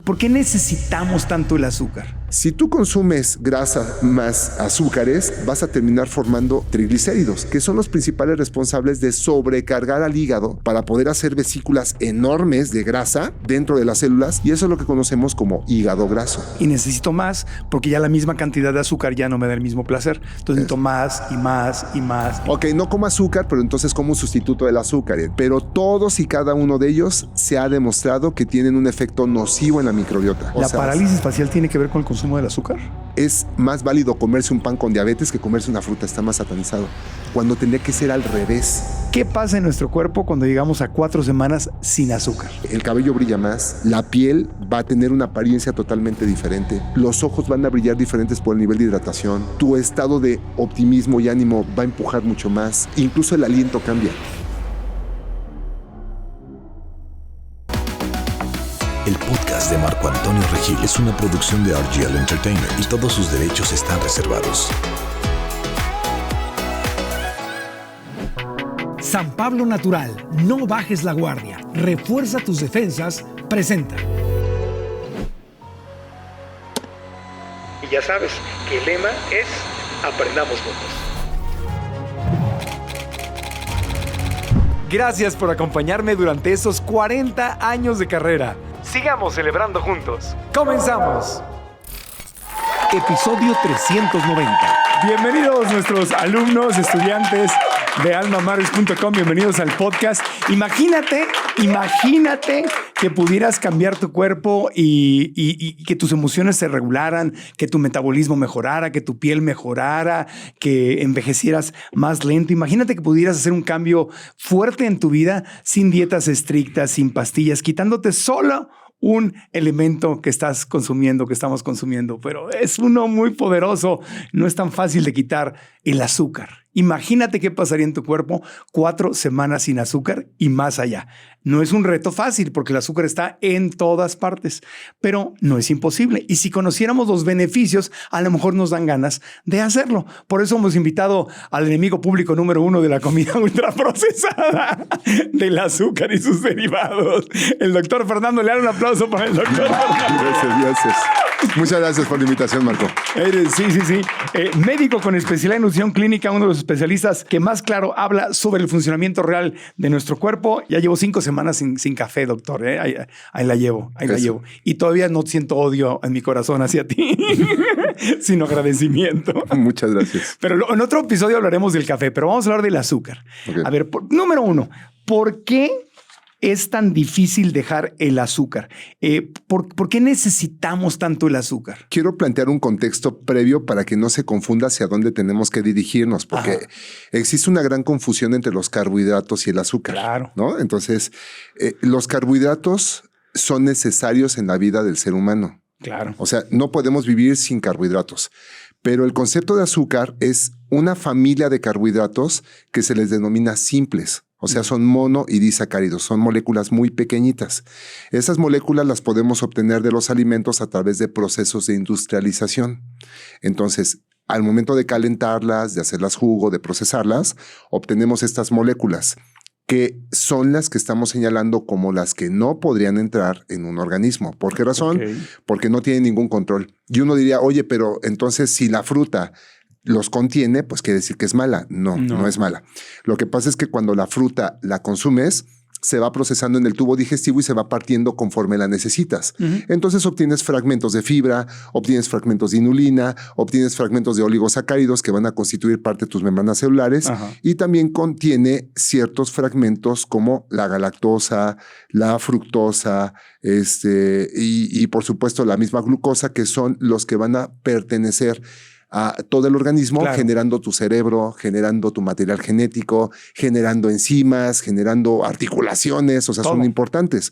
¿Por qué necesitamos tanto el azúcar? Si tú consumes grasa más azúcares, vas a terminar formando triglicéridos, que son los principales responsables de sobrecargar al hígado para poder hacer vesículas enormes de grasa dentro de las células, y eso es lo que conocemos como hígado graso. Y necesito más porque ya la misma cantidad de azúcar ya no me da el mismo placer. Entonces necesito más y más y más. Ok, no como azúcar, pero entonces como un sustituto del azúcar. Pero todos y cada uno de ellos se ha demostrado que tienen un efecto nocivo en la microbiota. ¿La parálisis facial tiene que ver con el consumo del azúcar? Es más válido comerse un pan con diabetes que comerse una fruta, está más satanizado, cuando tendría que ser al revés. ¿Qué pasa en nuestro cuerpo cuando llegamos a 4 semanas sin azúcar? El cabello brilla más, la piel va a tener una apariencia totalmente diferente, los ojos van a brillar diferentes por el nivel de hidratación, tu estado de optimismo y ánimo va a empujar mucho más, incluso el aliento cambia. El podcast de Marco Antonio Regil es una producción de RGL Entertainment y todos sus derechos están reservados. San Pablo Natural, no bajes la guardia, refuerza tus defensas, presenta. Y ya sabes que el lema es aprendamos juntos. Gracias por acompañarme durante esos 40 años de carrera. Sigamos celebrando juntos. ¡Comenzamos! Episodio 390. Bienvenidos nuestros alumnos, estudiantes de almamares.com. Bienvenidos al podcast. Imagínate que pudieras cambiar tu cuerpo y que tus emociones se regularan, que tu metabolismo mejorara, que tu piel mejorara, que envejecieras más lento. Imagínate que pudieras hacer un cambio fuerte en tu vida sin dietas estrictas, sin pastillas, quitándote solo un elemento que estás consumiendo, que estamos consumiendo, pero es uno muy poderoso. No es tan fácil de quitar: el azúcar. Imagínate qué pasaría en tu cuerpo 4 semanas sin azúcar y más allá. No es un reto fácil porque el azúcar está en todas partes, pero no es imposible. Y si conociéramos los beneficios, a lo mejor nos dan ganas de hacerlo. Por eso hemos invitado al enemigo público número 1 de la comida ultraprocesada, del azúcar y sus derivados, el doctor Fernando Leal. Un aplauso para el doctor Fernando. Gracias. Muchas gracias por la invitación, Marco. Sí. Médico con especialidad en nutrición clínica, uno de los especialistas que más claro habla sobre el funcionamiento real de nuestro cuerpo. Ya llevo 5 semanas sin café, doctor. Ahí la llevo. Y todavía no siento odio en mi corazón hacia ti, sino agradecimiento. Muchas gracias. Pero en otro episodio hablaremos del café, pero vamos a hablar del azúcar. Okay. A ver, número 1, ¿por qué es tan difícil dejar el azúcar? ¿Por qué necesitamos tanto el azúcar? Quiero plantear un contexto previo para que no se confunda hacia dónde tenemos que dirigirnos, porque existe una gran confusión entre los carbohidratos y el azúcar. Claro. ¿No? Entonces, los carbohidratos son necesarios en la vida del ser humano. Claro. O sea, no podemos vivir sin carbohidratos. Pero el concepto de azúcar es una familia de carbohidratos que se les denomina simples. O sea, son mono y disacáridos, son moléculas muy pequeñitas. Esas moléculas las podemos obtener de los alimentos a través de procesos de industrialización. Entonces, al momento de calentarlas, de hacerlas jugo, de procesarlas, obtenemos estas moléculas que son las que estamos señalando como las que no podrían entrar en un organismo. ¿Por qué razón? Okay. Porque no tienen ningún control. Y uno diría, oye, pero entonces si la fruta los contiene, pues quiere decir que es mala. No es mala. Lo que pasa es que cuando la fruta la consumes, se va procesando en el tubo digestivo y se va partiendo conforme la necesitas. Entonces obtienes fragmentos de fibra, obtienes fragmentos de inulina, obtienes fragmentos de oligosacáridos que van a constituir parte de tus membranas celulares. Y también contiene ciertos fragmentos como la galactosa, la fructosa, y por supuesto la misma glucosa, que son los que van a pertenecer a todo el organismo, claro, generando tu cerebro, generando tu material genético, generando enzimas, generando articulaciones, o sea, todo son importantes.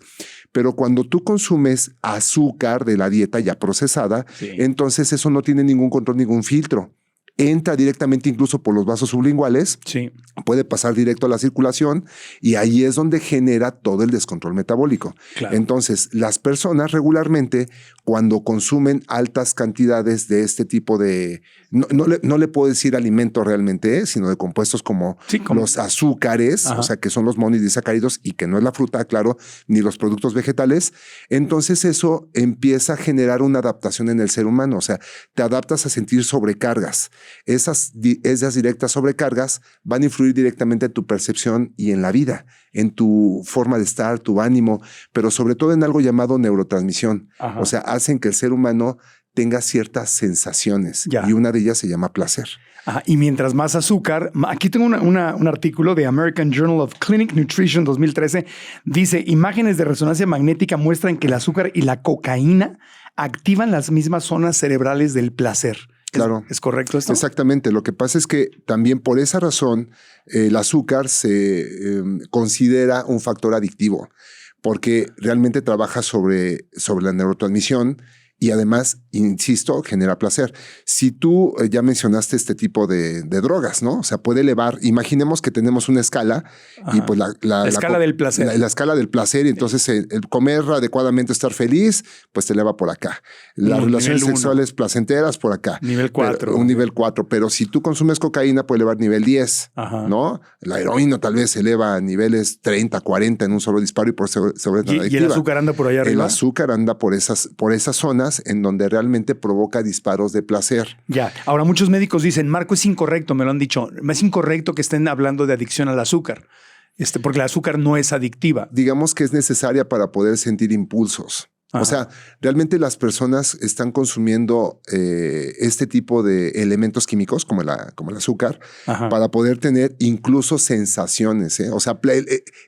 Pero cuando tú consumes azúcar de la dieta ya procesada, entonces eso no tiene ningún control, ningún filtro. entra directamente incluso por los vasos sublinguales, Sí. puede pasar directo a la circulación y ahí es donde genera todo el descontrol metabólico. Claro. Entonces, las personas regularmente cuando consumen altas cantidades de este tipo de, no le puedo decir alimento realmente, sino de compuestos como los azúcares, o sea, que son los monosacáridos y que no es la fruta, claro, ni los productos vegetales. Entonces eso empieza a generar una adaptación en el ser humano, o sea, te adaptas a sentir sobrecargas. Esas directas sobrecargas van a influir directamente en tu percepción y en la vida, en tu forma de estar, tu ánimo, pero sobre todo en algo llamado neurotransmisión. O sea, hacen que el ser humano tenga ciertas sensaciones y una de ellas se llama placer. Y mientras más azúcar, aquí tengo un artículo de American Journal of Clinic Nutrition 2013, dice, imágenes de resonancia magnética muestran que el azúcar y la cocaína activan las mismas zonas cerebrales del placer. Claro. ¿Es correcto esto? Exactamente. Lo que pasa es que también por esa razón el azúcar se considera un factor adictivo porque realmente trabaja sobre la neurotransmisión y además, insisto, genera placer. Si tú ya mencionaste este tipo de drogas, ¿no? O sea, puede elevar, imaginemos que tenemos una escala y pues la escala del placer. La escala del placer y entonces el comer adecuadamente, estar feliz, pues te eleva por acá. Las relaciones sexuales placenteras por acá. Nivel 4. Un nivel 4. Pero si tú consumes cocaína, puede elevar nivel 10, ¿no? La heroína tal vez eleva a niveles 30, 40 en un solo disparo y por eso se vuelve tan adictiva. ¿Y el azúcar anda por allá arriba? El azúcar anda por esas zonas en donde realmente provoca disparos de placer. Ya. Ahora, muchos médicos dicen, Marco, es incorrecto, me lo han dicho, es incorrecto que estén hablando de adicción al azúcar, porque el azúcar no es adictiva. Digamos que es necesaria para poder sentir impulsos. O sea, realmente las personas están consumiendo este tipo de elementos químicos como el azúcar para poder tener incluso sensaciones. O sea,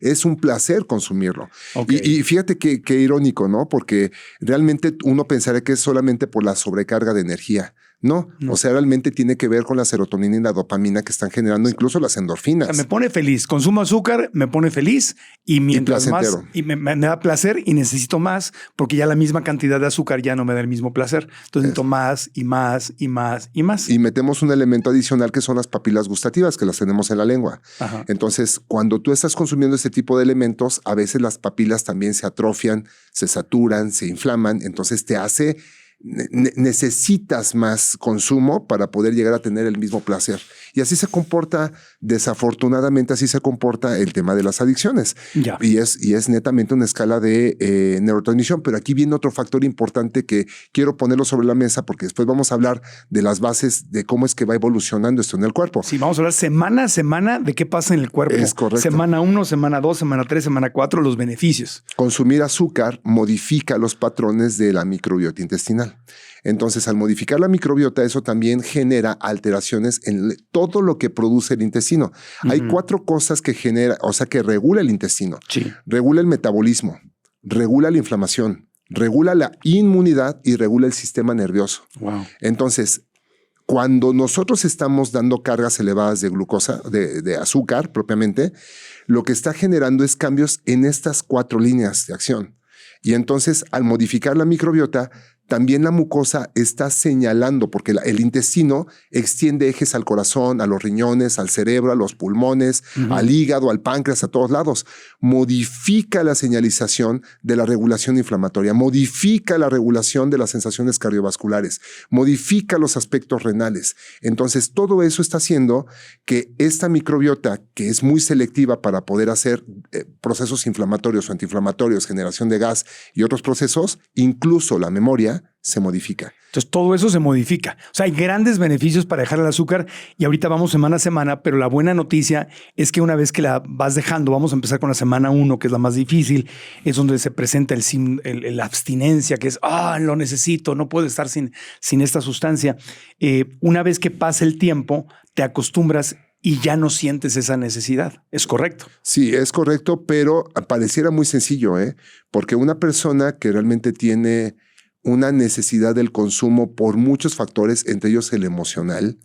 es un placer consumirlo. Y fíjate qué irónico, ¿no? Porque realmente uno pensaría que es solamente por la sobrecarga de energía. No, o sea, realmente tiene que ver con la serotonina y la dopamina que están generando incluso las endorfinas. O sea, me pone feliz. Consumo azúcar, me pone feliz y mientras más y me da placer y necesito más porque ya la misma cantidad de azúcar ya no me da el mismo placer. Entonces necesito más y más y más y más. Y metemos un elemento adicional que son las papilas gustativas que las tenemos en la lengua. Entonces, cuando tú estás consumiendo este tipo de elementos, a veces las papilas también se atrofian, se saturan, se inflaman. Entonces te hace... necesitas más consumo para poder llegar a tener el mismo placer. Y así se comporta, desafortunadamente, así se comporta el tema de las adicciones. Y es netamente una escala de neurotransmisión. Pero aquí viene otro factor importante que quiero ponerlo sobre la mesa porque después vamos a hablar de las bases de cómo es que va evolucionando esto en el cuerpo. Sí, vamos a hablar semana a semana de qué pasa en el cuerpo. Es correcto. Semana 1, semana 2, semana 3, semana 4, los beneficios. Consumir azúcar modifica los patrones de la microbiota intestinal. Entonces, al modificar la microbiota, eso también genera alteraciones en todo lo que produce el intestino. Hay 4 cosas que genera, o sea, que regula el intestino. Regula el metabolismo, regula la inflamación, regula la inmunidad y regula el sistema nervioso. Entonces, cuando nosotros estamos dando cargas elevadas de glucosa, de azúcar propiamente, lo que está generando es cambios en estas 4 líneas de acción. Y entonces, al modificar la microbiota, también la mucosa está señalando, porque el intestino extiende ejes al corazón, a los riñones, al cerebro, a los pulmones, al hígado, al páncreas, a todos lados. Modifica la señalización de la regulación inflamatoria, modifica la regulación de las sensaciones cardiovasculares, modifica los aspectos renales. Entonces, todo eso está haciendo que esta microbiota, que es muy selectiva para poder hacer procesos inflamatorios o antiinflamatorios, generación de gas y otros procesos, incluso la memoria, se modifica. Entonces todo eso se modifica. O sea, hay grandes beneficios para dejar el azúcar y ahorita vamos semana a semana, pero la buena noticia es que una vez que la vas dejando, vamos a empezar con la semana 1, que es la más difícil, es donde se presenta la abstinencia, que es, lo necesito, no puedo estar sin esta sustancia. Una vez que pasa el tiempo, te acostumbras y ya no sientes esa necesidad. ¿Es correcto? Sí, es correcto, pero pareciera muy sencillo, porque una persona que realmente tiene una necesidad del consumo por muchos factores, entre ellos el emocional,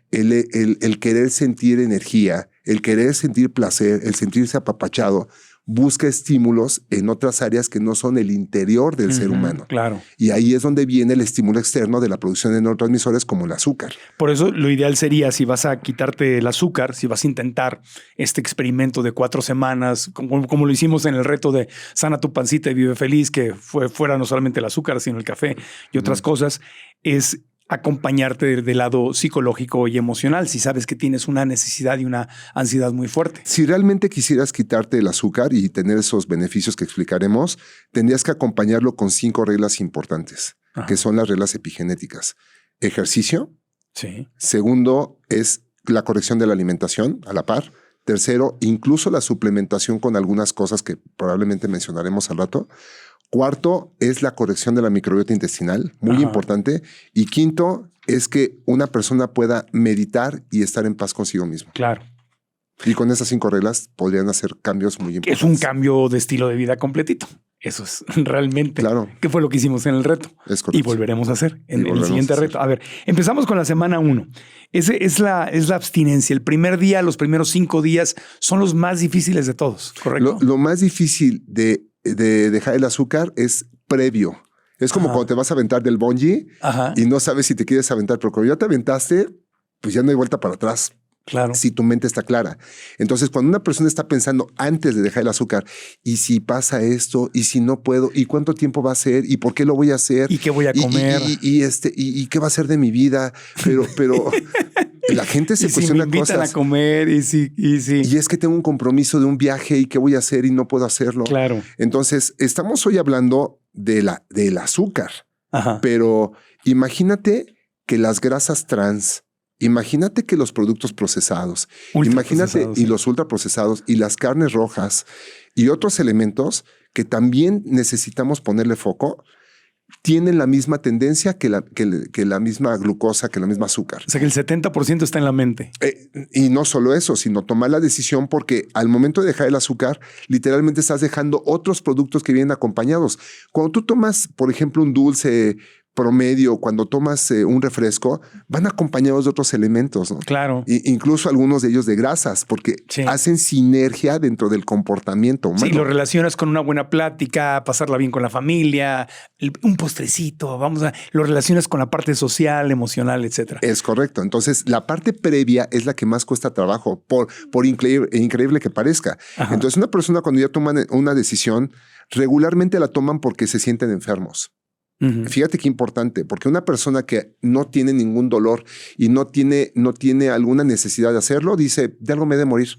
el querer sentir energía, el querer sentir placer, el sentirse apapachado. busca estímulos en otras áreas que no son el interior del ser humano. Claro. Y ahí es donde viene el estímulo externo de la producción de neurotransmisores como el azúcar. Por eso lo ideal sería, si vas a quitarte el azúcar, si vas a intentar este experimento de 4 semanas, como lo hicimos en el reto de sana tu pancita y vive feliz, que fuera no solamente el azúcar, sino el café y otras cosas, es acompañarte del lado psicológico y emocional si sabes que tienes una necesidad y una ansiedad muy fuerte. Si realmente quisieras quitarte el azúcar y tener esos beneficios que explicaremos, tendrías que acompañarlo con 5 reglas importantes, que son las reglas epigenéticas. Ejercicio. Sí. Segundo es la corrección de la alimentación a la par. Tercero, incluso la suplementación con algunas cosas que probablemente mencionaremos al rato. Cuarto es la corrección de la microbiota intestinal, muy importante. Y quinto es que una persona pueda meditar y estar en paz consigo mismo. Claro. Y con esas 5 reglas podrían hacer cambios muy importantes. Es un cambio de estilo de vida completito. Eso es realmente que fue lo que hicimos en el reto. Es correcto. Y volveremos a hacer en el siguiente reto. A ver, empezamos con la semana 1. Es la abstinencia. El primer día, los primeros 5 días son los más difíciles de todos, ¿correcto? Lo más difícil de dejar el azúcar es previo. Es como cuando te vas a aventar del bungee y no sabes si te quieres aventar, pero cuando ya te aventaste, pues ya no hay vuelta para atrás. Claro. Si tu mente está clara. Entonces, cuando una persona está pensando antes de dejar el azúcar, y si pasa esto, y si no puedo, y cuánto tiempo va a ser, y por qué lo voy a hacer, y qué voy a comer, y qué va a ser de mi vida, pero la gente se cuestiona cosas. Si me invitan a comer, y es que tengo un compromiso de un viaje y qué voy a hacer y no puedo hacerlo. Claro. Entonces, estamos hoy hablando del azúcar, pero imagínate que las grasas trans, imagínate que los productos procesados, imagínate y los ultraprocesados y las carnes rojas y otros elementos que también necesitamos ponerle foco, tienen la misma tendencia que la misma glucosa, que la misma azúcar. O sea que el 70% está en la mente. Y no solo eso, sino tomar la decisión, porque al momento de dejar el azúcar, literalmente estás dejando otros productos que vienen acompañados. Cuando tú tomas, por ejemplo, un dulce promedio, cuando tomas un refresco, van acompañados de otros elementos, ¿no? Claro. Incluso algunos de ellos de grasas, porque hacen sinergia dentro del comportamiento humano. Sí, lo relacionas con una buena plática, pasarla bien con la familia, un postrecito, lo relacionas con la parte social, emocional, etcétera. Es correcto. Entonces, la parte previa es la que más cuesta trabajo, por increíble que parezca. Entonces, una persona cuando ya toman una decisión, regularmente la toman porque se sienten enfermos. Fíjate qué importante, porque una persona que no tiene ningún dolor y no tiene alguna necesidad de hacerlo, dice, de algo me he de morir.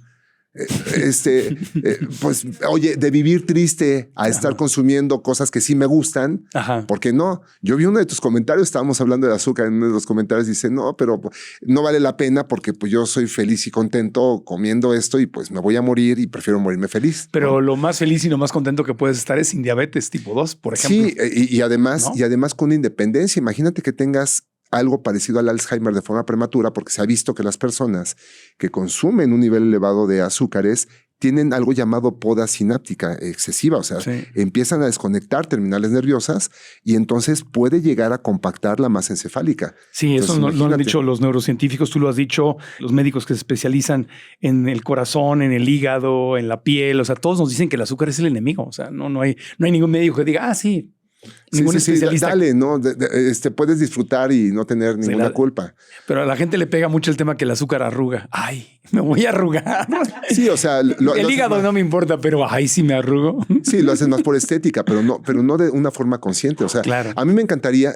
Pues, oye, de vivir triste a estar consumiendo cosas que sí me gustan, ¿por qué no? Yo vi uno de tus comentarios, estábamos hablando de azúcar, en uno de los comentarios dice, no, pero no vale la pena porque pues yo soy feliz y contento comiendo esto y pues me voy a morir y prefiero morirme feliz. Pero lo más feliz y lo más contento que puedes estar es sin diabetes tipo 2, por ejemplo. Sí, y además con una independencia. Imagínate que tengas algo parecido al Alzheimer de forma prematura, porque se ha visto que las personas que consumen un nivel elevado de azúcares tienen algo llamado poda sináptica excesiva, o sea, empiezan a desconectar terminales nerviosas y entonces puede llegar a compactar la masa encefálica. Sí, entonces, eso no lo han dicho los neurocientíficos, tú lo has dicho, los médicos que se especializan en el corazón, en el hígado, en la piel, o sea, todos nos dicen que el azúcar es el enemigo, o sea, no hay ningún médico que diga, sí. Ningún especialista. Dale, ¿no? Puedes disfrutar y no tener ninguna culpa. Pero a la gente le pega mucho el tema que el azúcar arruga. Ay, me voy a arrugar. Sí, o sea... el hígado no me importa, pero ay, sí me arrugo. Sí, lo haces más por estética, pero no de una forma consciente. O sea, a mí me encantaría...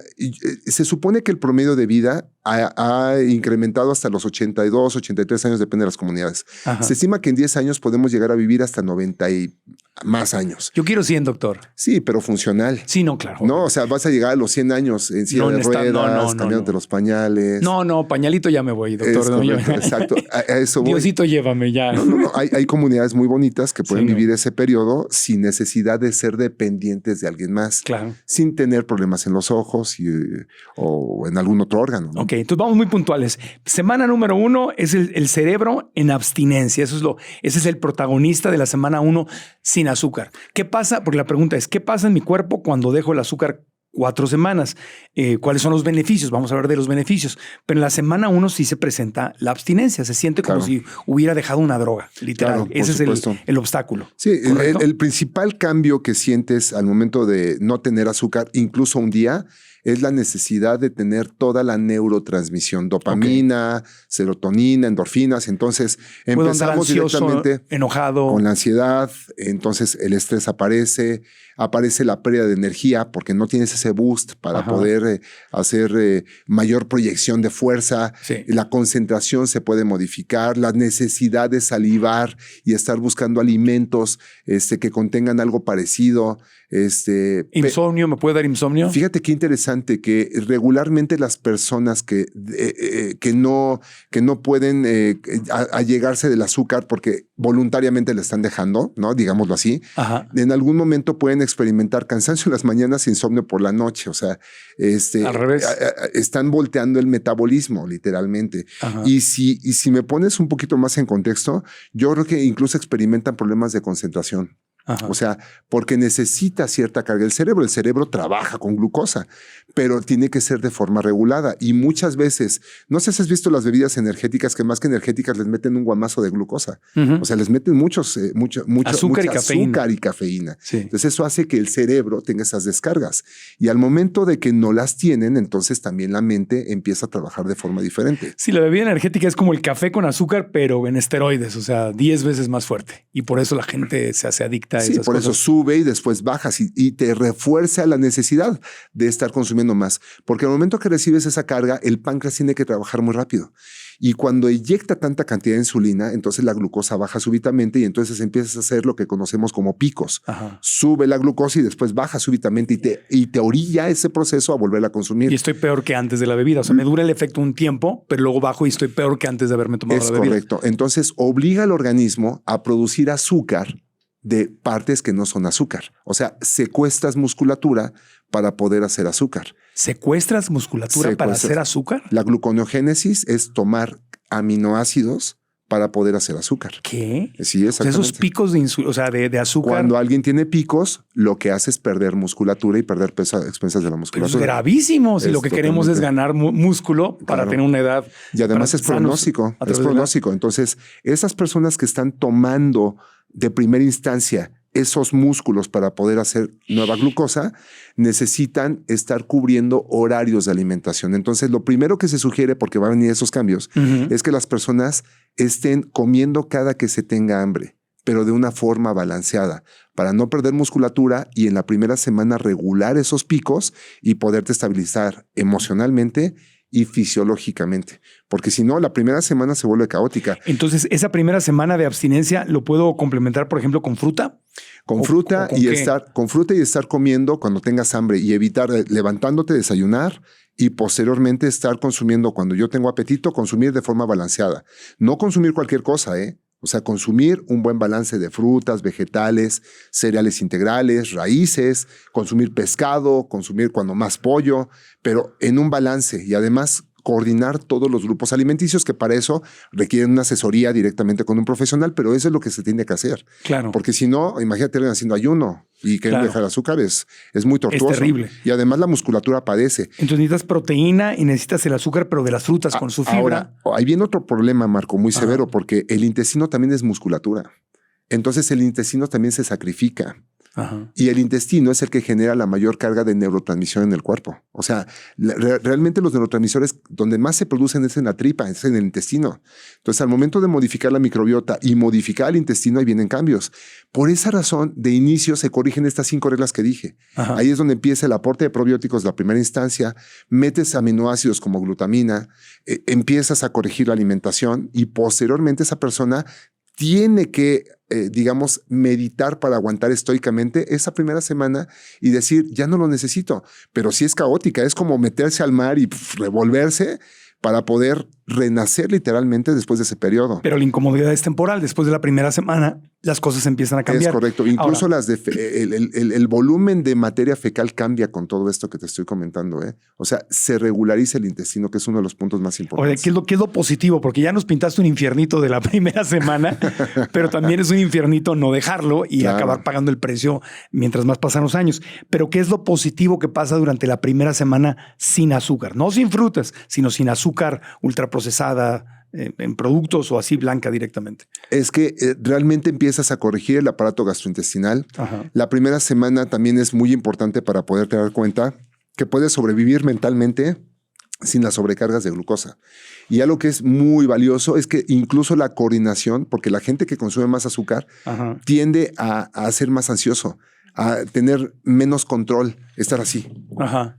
Se supone que el promedio de vida ha incrementado hasta los 82, 83 años, depende de las comunidades. Se estima que en 10 años podemos llegar a vivir hasta 90 y más años. Yo quiero 100, doctor. Sí, pero funcional. Sí, no, claro. No, o sea, vas a llegar a los 100 años en silla de ruedas, cambiándote los pañales. No, pañalito ya me voy, doctor. Exacto. A eso voy. Diosito, llévame ya. No. Hay comunidades muy bonitas que pueden vivir ese periodo sin necesidad de ser dependientes de alguien más. Claro. Sin tener problemas en los ojos o en algún otro órgano, ¿no? Ok, entonces vamos muy puntuales. Semana número 1 es el cerebro en abstinencia. Ese es el protagonista de la semana 1 sin azúcar. ¿Qué pasa? Porque la pregunta es, ¿qué pasa en mi cuerpo cuando dejo el azúcar 4 semanas. ¿Cuáles son los beneficios? Vamos a hablar de los beneficios. Pero en la semana 1 sí se presenta la abstinencia. Se siente como si hubiera dejado una droga, literal. Ese es el obstáculo. Sí, el principal cambio que sientes al momento de no tener azúcar, incluso un día, es la necesidad de tener toda la neurotransmisión, dopamina, serotonina, endorfinas. Entonces empezamos ansioso, directamente enojado, con la ansiedad. Entonces el estrés aparece la pérdida de energía porque no tienes ese boost para poder hacer mayor proyección de fuerza. Sí. La concentración se puede modificar, la necesidad de salivar y estar buscando alimentos que contengan algo parecido. ¿Insomnio? ¿Me puede dar insomnio? Fíjate qué interesante que regularmente las personas que no pueden allegarse del azúcar porque voluntariamente le están dejando, ¿no? Digámoslo así, en algún momento pueden experimentar cansancio en las mañanas e insomnio por la noche. O sea, al revés. Están volteando el metabolismo, literalmente. Y si me pones un poquito más en contexto, yo creo que incluso experimentan problemas de concentración. O sea, porque necesita cierta carga el cerebro. El cerebro trabaja con glucosa, pero tiene que ser de forma regulada. Y muchas veces, no sé si has visto las bebidas energéticas que más que energéticas les meten un guamazo de glucosa. O sea, les meten mucho azúcar y cafeína. Sí. Entonces eso hace que el cerebro tenga esas descargas. Y al momento de que no las tienen, entonces también la mente empieza a trabajar de forma diferente. Sí, la bebida energética es como el café con azúcar, pero en esteroides, o sea, 10 veces más fuerte. Y por eso la gente se hace adicta. Sí, por eso sube y después bajas y te refuerza la necesidad de estar consumiendo más. Porque al momento que recibes esa carga, el páncreas tiene que trabajar muy rápido. Y cuando eyecta tanta cantidad de insulina, entonces la glucosa baja súbitamente y entonces empiezas a hacer lo que conocemos como picos. Sube la glucosa y después baja súbitamente y te orilla ese proceso a volverla a consumir. Y estoy peor que antes de la bebida. O sea, me dura el efecto un tiempo, pero luego bajo y estoy peor que antes de haberme tomado la bebida. Es correcto. Entonces obliga al organismo a producir azúcar de partes que no son azúcar. O sea, secuestras musculatura para poder hacer azúcar. ¿Secuestras musculatura para hacer azúcar? La gluconeogénesis es tomar aminoácidos para poder hacer azúcar. ¿Qué? Sí, exactamente. O sea, esos picos de azúcar. Cuando alguien tiene picos, lo que hace es perder musculatura y perder peso a expensas de la musculatura. Pero es gravísimo si lo que queremos es ganar músculo para tener una edad. Y además es pronóstico. Es pronóstico. Entonces, esas personas que están tomando de primera instancia esos músculos para poder hacer nueva glucosa, necesitan estar cubriendo horarios de alimentación. Entonces, lo primero que se sugiere, porque van a venir esos cambios, es que las personas estén comiendo cada que se tenga hambre, pero de una forma balanceada, para no perder musculatura y en la primera semana regular esos picos y poderte estabilizar emocionalmente y fisiológicamente, porque si no, la primera semana se vuelve caótica. Entonces, esa primera semana de abstinencia lo puedo complementar, por ejemplo, con fruta. Con fruta y estar comiendo cuando tengas hambre y evitar levantándote, desayunar y posteriormente estar consumiendo cuando yo tengo apetito, consumir de forma balanceada. No consumir cualquier cosa, O sea, consumir un buen balance de frutas, vegetales, cereales integrales, raíces, consumir pescado, consumir cuando más pollo, pero en un balance y además coordinar todos los grupos alimenticios que para eso requieren una asesoría directamente con un profesional, pero eso es lo que se tiene que hacer. Claro. Porque si no, imagínate alguien haciendo ayuno y queriendo dejar azúcar, es muy tortuoso. Es terrible. Y además la musculatura padece. Entonces necesitas proteína y necesitas el azúcar, pero de las frutas con su fibra. Ahora, ahí viene otro problema, Marco, muy severo, porque el intestino también es musculatura. Entonces el intestino también se sacrifica. Y el intestino es el que genera la mayor carga de neurotransmisión en el cuerpo. O sea, realmente los neurotransmisores donde más se producen es en la tripa, es en el intestino. Entonces, al momento de modificar la microbiota y modificar el intestino, ahí vienen cambios. Por esa razón, de inicio se corrigen estas 5 reglas que dije. Ahí es donde empieza el aporte de probióticos la primera instancia, metes aminoácidos como glutamina, empiezas a corregir la alimentación y posteriormente esa persona tiene que, meditar para aguantar estoicamente esa primera semana y decir, ya no lo necesito. Pero sí es caótica, es como meterse al mar y revolverse para poder renacer literalmente después de ese periodo. Pero la incomodidad es temporal. Después de la primera semana, las cosas empiezan a cambiar. Es correcto. Incluso ahora, el volumen de materia fecal cambia con todo esto que te estoy comentando. O sea, se regulariza el intestino, que es uno de los puntos más importantes. Oye, ¿qué es lo positivo? Porque ya nos pintaste un infiernito de la primera semana, pero también es un infiernito no dejarlo y acabar pagando el precio mientras más pasan los años. Pero ¿qué es lo positivo que pasa durante la primera semana sin azúcar? No sin frutas, sino sin azúcar ultraprocesada, en productos o así blanca directamente. Es que realmente empiezas a corregir el aparato gastrointestinal. Ajá. La primera semana también es muy importante para poderte dar cuenta que puedes sobrevivir mentalmente sin las sobrecargas de glucosa. Y algo que es muy valioso es que incluso la coordinación, porque la gente que consume más azúcar tiende a ser más ansioso, a tener menos control, estar así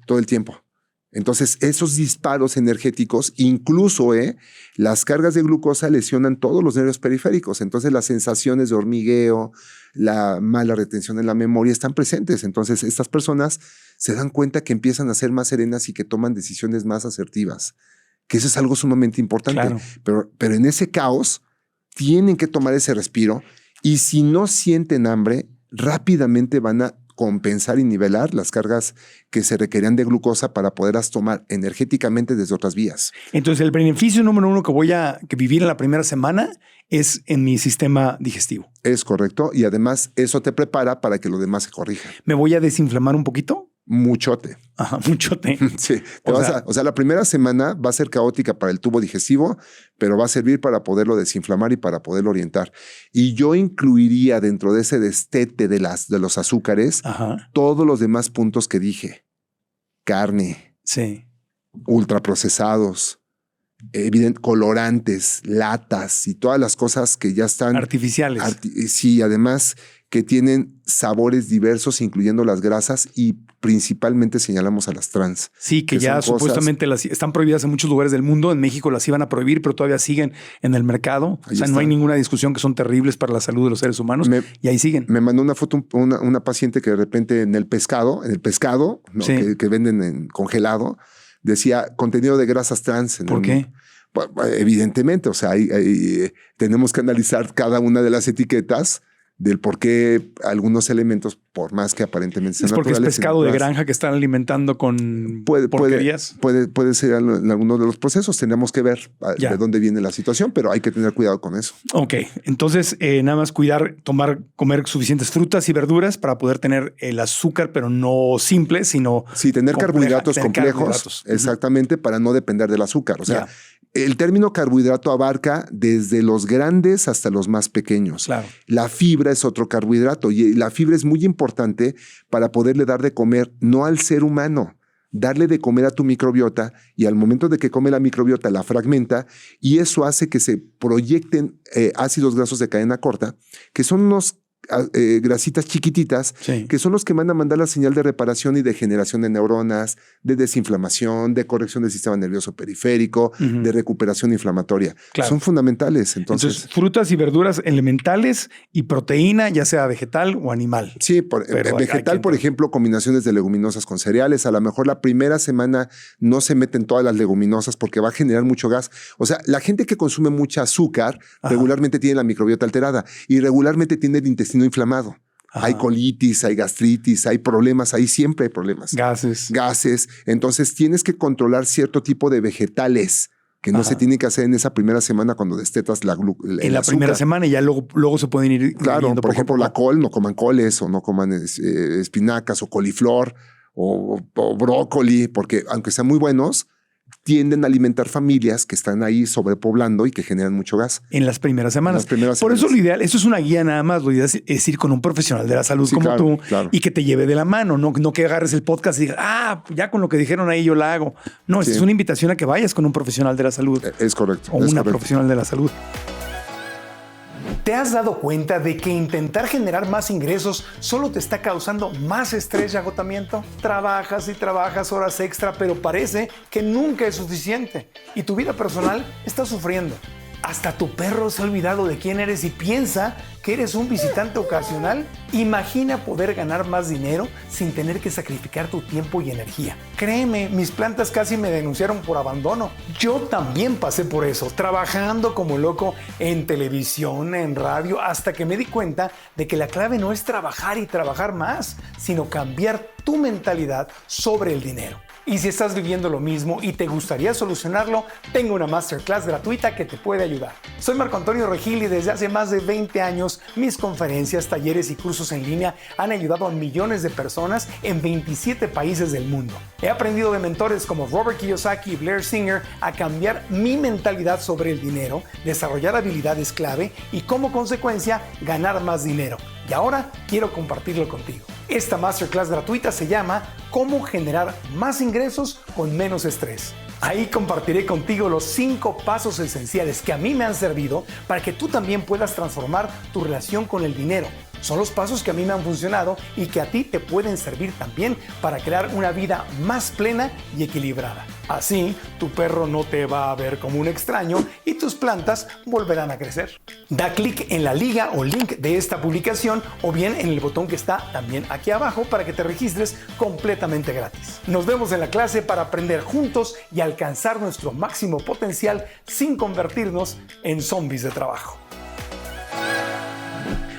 todo el tiempo. Entonces, esos disparos energéticos, incluso las cargas de glucosa lesionan todos los nervios periféricos. Entonces, las sensaciones de hormigueo, la mala retención en la memoria están presentes. Entonces, estas personas se dan cuenta que empiezan a ser más serenas y que toman decisiones más asertivas, que eso es algo sumamente importante. Claro. Pero en ese caos, tienen que tomar ese respiro y si no sienten hambre, rápidamente van a compensar y nivelar las cargas que se requerían de glucosa para poderlas tomar energéticamente desde otras vías. Entonces, el beneficio número uno que voy a vivir en la primera semana es en mi sistema digestivo. Es correcto. Y además, eso te prepara para que lo demás se corrija. ¿Me voy a desinflamar un poquito? Muchote. Ajá, muchote. Sí. O sea, la primera semana va a ser caótica para el tubo digestivo, pero va a servir para poderlo desinflamar y para poderlo orientar. Y yo incluiría dentro de ese destete de los azúcares todos los demás puntos que dije. Carne. Sí. Ultraprocesados. Colorantes, latas y todas las cosas que ya están artificiales. Sí, además que tienen sabores diversos, incluyendo las grasas y principalmente señalamos a las trans. Sí, que ya supuestamente están prohibidas en muchos lugares del mundo. En México las iban a prohibir, pero todavía siguen en el mercado. O sea, no hay ninguna discusión que son terribles para la salud de los seres humanos y ahí siguen. Me mandó una foto una paciente que de repente en el pescado, ¿no? que venden en congelado, decía contenido de grasas trans. ¿Por qué? Evidentemente, o sea, tenemos que analizar cada una de las etiquetas del por qué algunos elementos, por más que aparentemente sean naturales. Es porque es pescado de granja que están alimentando con porquerías. Puede ser en alguno de los procesos. Tendríamos que ver de dónde viene la situación, pero hay que tener cuidado con eso. Ok, entonces nada más comer suficientes frutas y verduras para poder tener el azúcar, pero no simple, sino... Sí, tener carbohidratos complejos, exactamente, para no depender del azúcar. O sea, el término carbohidrato abarca desde los grandes hasta los más pequeños. Claro. La fibra es otro carbohidrato y la fibra es muy importante para poderle dar de comer no al ser humano, darle de comer a tu microbiota y al momento de que come la microbiota la fragmenta y eso hace que se proyecten ácidos grasos de cadena corta, que son unos grasitas chiquititas que son los que van a mandar la señal de reparación y de generación de neuronas, de desinflamación, de corrección del sistema nervioso periférico, de recuperación inflamatoria. Claro. Son fundamentales. Entonces, frutas y verduras elementales y proteína, ya sea vegetal o animal. Sí, vegetal, por ejemplo, combinaciones de leguminosas con cereales. A lo mejor la primera semana no se meten todas las leguminosas porque va a generar mucho gas. O sea, la gente que consume mucha azúcar regularmente tiene la microbiota alterada y regularmente tiene el intestino inflamado. Hay colitis, hay gastritis, hay problemas, ahí siempre hay problemas. Gases. Entonces tienes que controlar cierto tipo de vegetales que no se tienen que hacer en esa primera semana cuando destetas el azúcar. Primera semana y ya luego se pueden ir. Claro, por ejemplo, la col, no coman coles o no coman espinacas o coliflor o brócoli, porque aunque sean muy buenos, tienden a alimentar familias que están ahí sobrepoblando y que generan mucho gas. En las primeras semanas. Por eso lo ideal, eso es una guía nada más, lo ideal es ir con un profesional de la salud como tú y que te lleve de la mano, no que agarres el podcast y digas, ya con lo que dijeron ahí yo la hago. No, es una invitación a que vayas con un profesional de la salud. Es correcto. O una profesional de la salud. ¿Te has dado cuenta de que intentar generar más ingresos solo te está causando más estrés y agotamiento? Trabajas y trabajas horas extra, pero parece que nunca es suficiente y tu vida personal está sufriendo. ¿Hasta tu perro se ha olvidado de quién eres y piensa que eres un visitante ocasional? Imagina poder ganar más dinero sin tener que sacrificar tu tiempo y energía. Créeme, mis plantas casi me denunciaron por abandono. Yo también pasé por eso, trabajando como loco en televisión, en radio, hasta que me di cuenta de que la clave no es trabajar y trabajar más, sino cambiar tu mentalidad sobre el dinero. Y si estás viviendo lo mismo y te gustaría solucionarlo, tengo una masterclass gratuita que te puede ayudar. Soy Marco Antonio Regil y desde hace más de 20 años mis conferencias, talleres y cursos en línea han ayudado a millones de personas en 27 países del mundo. He aprendido de mentores como Robert Kiyosaki y Blair Singer a cambiar mi mentalidad sobre el dinero, desarrollar habilidades clave y como consecuencia ganar más dinero. Y ahora quiero compartirlo contigo. Esta masterclass gratuita se llama Cómo generar más ingresos con menos estrés. Ahí compartiré contigo los 5 pasos esenciales que a mí me han servido para que tú también puedas transformar tu relación con el dinero. Son los pasos que a mí me han funcionado y que a ti te pueden servir también para crear una vida más plena y equilibrada. Así, tu perro no te va a ver como un extraño y tus plantas volverán a crecer. Da clic en la liga o link de esta publicación o bien en el botón que está también aquí abajo para que te registres completamente gratis. Nos vemos en la clase para aprender juntos y alcanzar nuestro máximo potencial sin convertirnos en zombies de trabajo.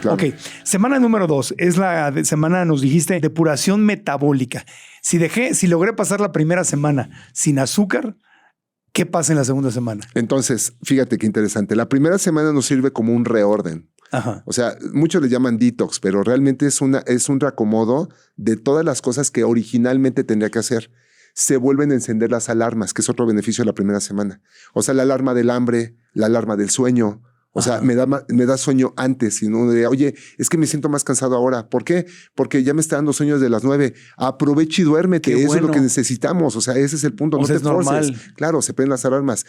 Claro. Ok, semana número 2 es la semana, nos dijiste, depuración metabólica. Si logré pasar la primera semana sin azúcar, ¿qué pasa en la segunda semana? Entonces, fíjate qué interesante. La primera semana nos sirve como un reorden. Ajá. O sea, muchos le llaman detox, pero realmente es un reacomodo de todas las cosas que originalmente tendría que hacer. Se vuelven a encender las alarmas, que es otro beneficio de la primera semana. O sea, la alarma del hambre, la alarma del sueño. O sea, me da sueño antes y uno diría, oye, es que me siento más cansado ahora. ¿Por qué? Porque ya me está dando sueños de las 9. Aprovecha y duérmete. Eso es lo que necesitamos. O sea, ese es el punto. No te forces. Claro, se prenden las alarmas.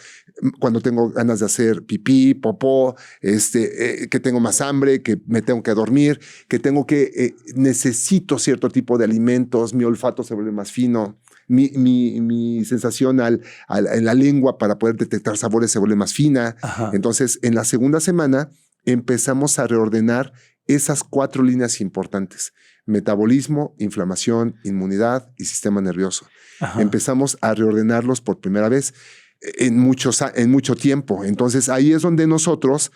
Cuando tengo ganas de hacer pipí, popó, que tengo más hambre, que me tengo que dormir, necesito cierto tipo de alimentos, mi olfato se vuelve más fino. Mi sensación en la lengua para poder detectar sabores se vuelve más fina. Ajá. Entonces, en la segunda semana empezamos a reordenar esas 4 líneas importantes: metabolismo, inflamación, inmunidad y sistema nervioso. Ajá. Empezamos a reordenarlos por primera vez en mucho tiempo. Entonces, ahí es donde nosotros...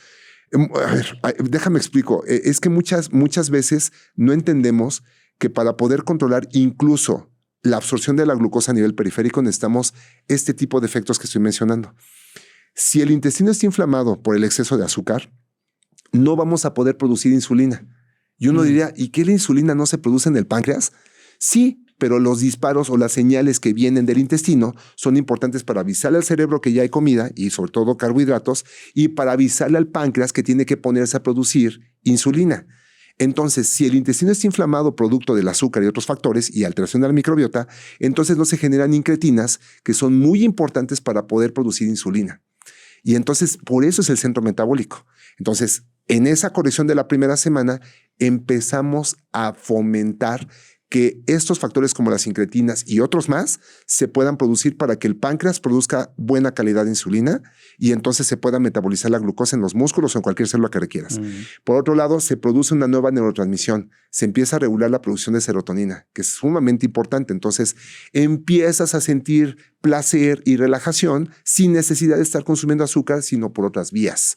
A ver, déjame explico. Es que muchas veces no entendemos que para poder controlar incluso la absorción de la glucosa a nivel periférico necesitamos este tipo de efectos que estoy mencionando. Si el intestino está inflamado por el exceso de azúcar, no vamos a poder producir insulina. Y uno diría, ¿y qué la insulina no se produce en el páncreas? Sí, pero los disparos o las señales que vienen del intestino son importantes para avisarle al cerebro que ya hay comida y sobre todo carbohidratos y para avisarle al páncreas que tiene que ponerse a producir insulina. Entonces, si el intestino está inflamado producto del azúcar y otros factores y alteración de la microbiota, entonces no se generan incretinas que son muy importantes para poder producir insulina. Y entonces, por eso es el centro metabólico. Entonces, en esa corrección de la primera semana, empezamos a fomentar que estos factores como las incretinas y otros más se puedan producir para que el páncreas produzca buena calidad de insulina y entonces se pueda metabolizar la glucosa en los músculos o en cualquier célula que requieras. Por otro lado, se produce una nueva neurotransmisión. Se empieza a regular la producción de serotonina, que es sumamente importante. Entonces, empiezas a sentir placer y relajación sin necesidad de estar consumiendo azúcar, sino por otras vías.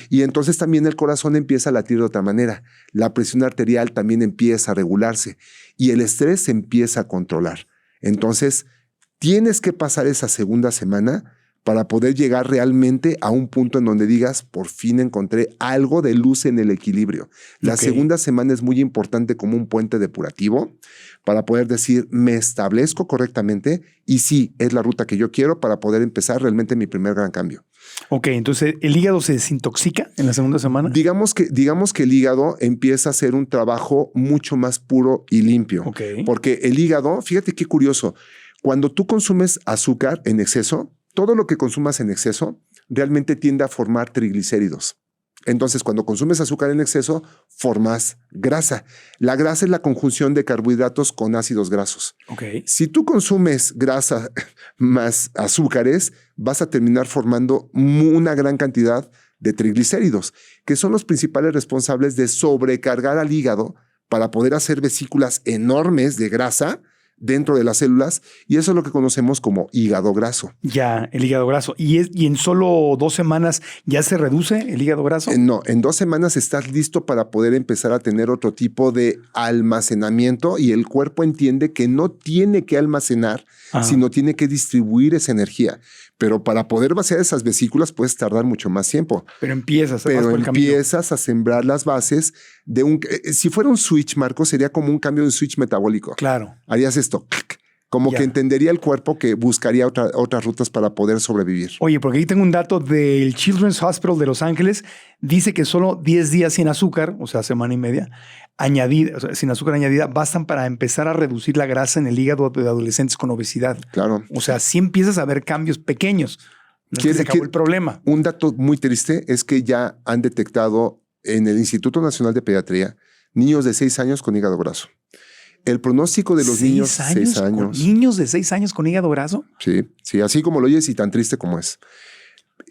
Y entonces también el corazón empieza a latir de otra manera. La presión arterial también empieza a regularse y el estrés se empieza a controlar. Entonces, tienes que pasar esa segunda semana para poder llegar realmente a un punto en donde digas, por fin encontré algo de luz en el equilibrio. La segunda semana es muy importante como un puente depurativo para poder decir, me establezco correctamente y sí, es la ruta que yo quiero para poder empezar realmente mi primer gran cambio. Ok, entonces, ¿el hígado se desintoxica en la segunda semana? Digamos que el hígado empieza a hacer un trabajo mucho más puro y limpio. Porque el hígado, fíjate qué curioso, cuando tú consumes azúcar en exceso, todo lo que consumas en exceso realmente tiende a formar triglicéridos. Entonces, cuando consumes azúcar en exceso, formas grasa. La grasa es la conjunción de carbohidratos con ácidos grasos. Si tú consumes grasa más azúcares, vas a terminar formando una gran cantidad de triglicéridos, que son los principales responsables de sobrecargar al hígado para poder hacer vesículas enormes de grasa dentro de las células, y eso es lo que conocemos como hígado graso. Ya, el hígado graso. ¿Y en solo 2 semanas ya se reduce el hígado graso? No, en 2 semanas estás listo para poder empezar a tener otro tipo de almacenamiento, y el cuerpo entiende que no tiene que almacenar, sino tiene que distribuir esa energía. Pero para poder vaciar esas vesículas puedes tardar mucho más tiempo. Pero empiezas a sembrar las bases de un... Si fuera un switch, Marco, sería como un cambio de switch metabólico. Claro. Harías esto, como que entendería el cuerpo que buscaría otras rutas para poder sobrevivir. Oye, porque aquí tengo un dato del Children's Hospital de Los Ángeles. Dice que solo 10 días sin azúcar, o sea, semana y media, sin azúcar añadida, bastan para empezar a reducir la grasa en el hígado de adolescentes con obesidad. Claro. O sea, sí empiezas a ver cambios pequeños. No es que se acabó el problema. Un dato muy triste es que ya han detectado en el Instituto Nacional de Pediatría niños de 6 años con hígado graso. El pronóstico de los niños, 6 años. ¿Niños de 6 años con hígado graso? Sí, así como lo oyes y tan triste como es.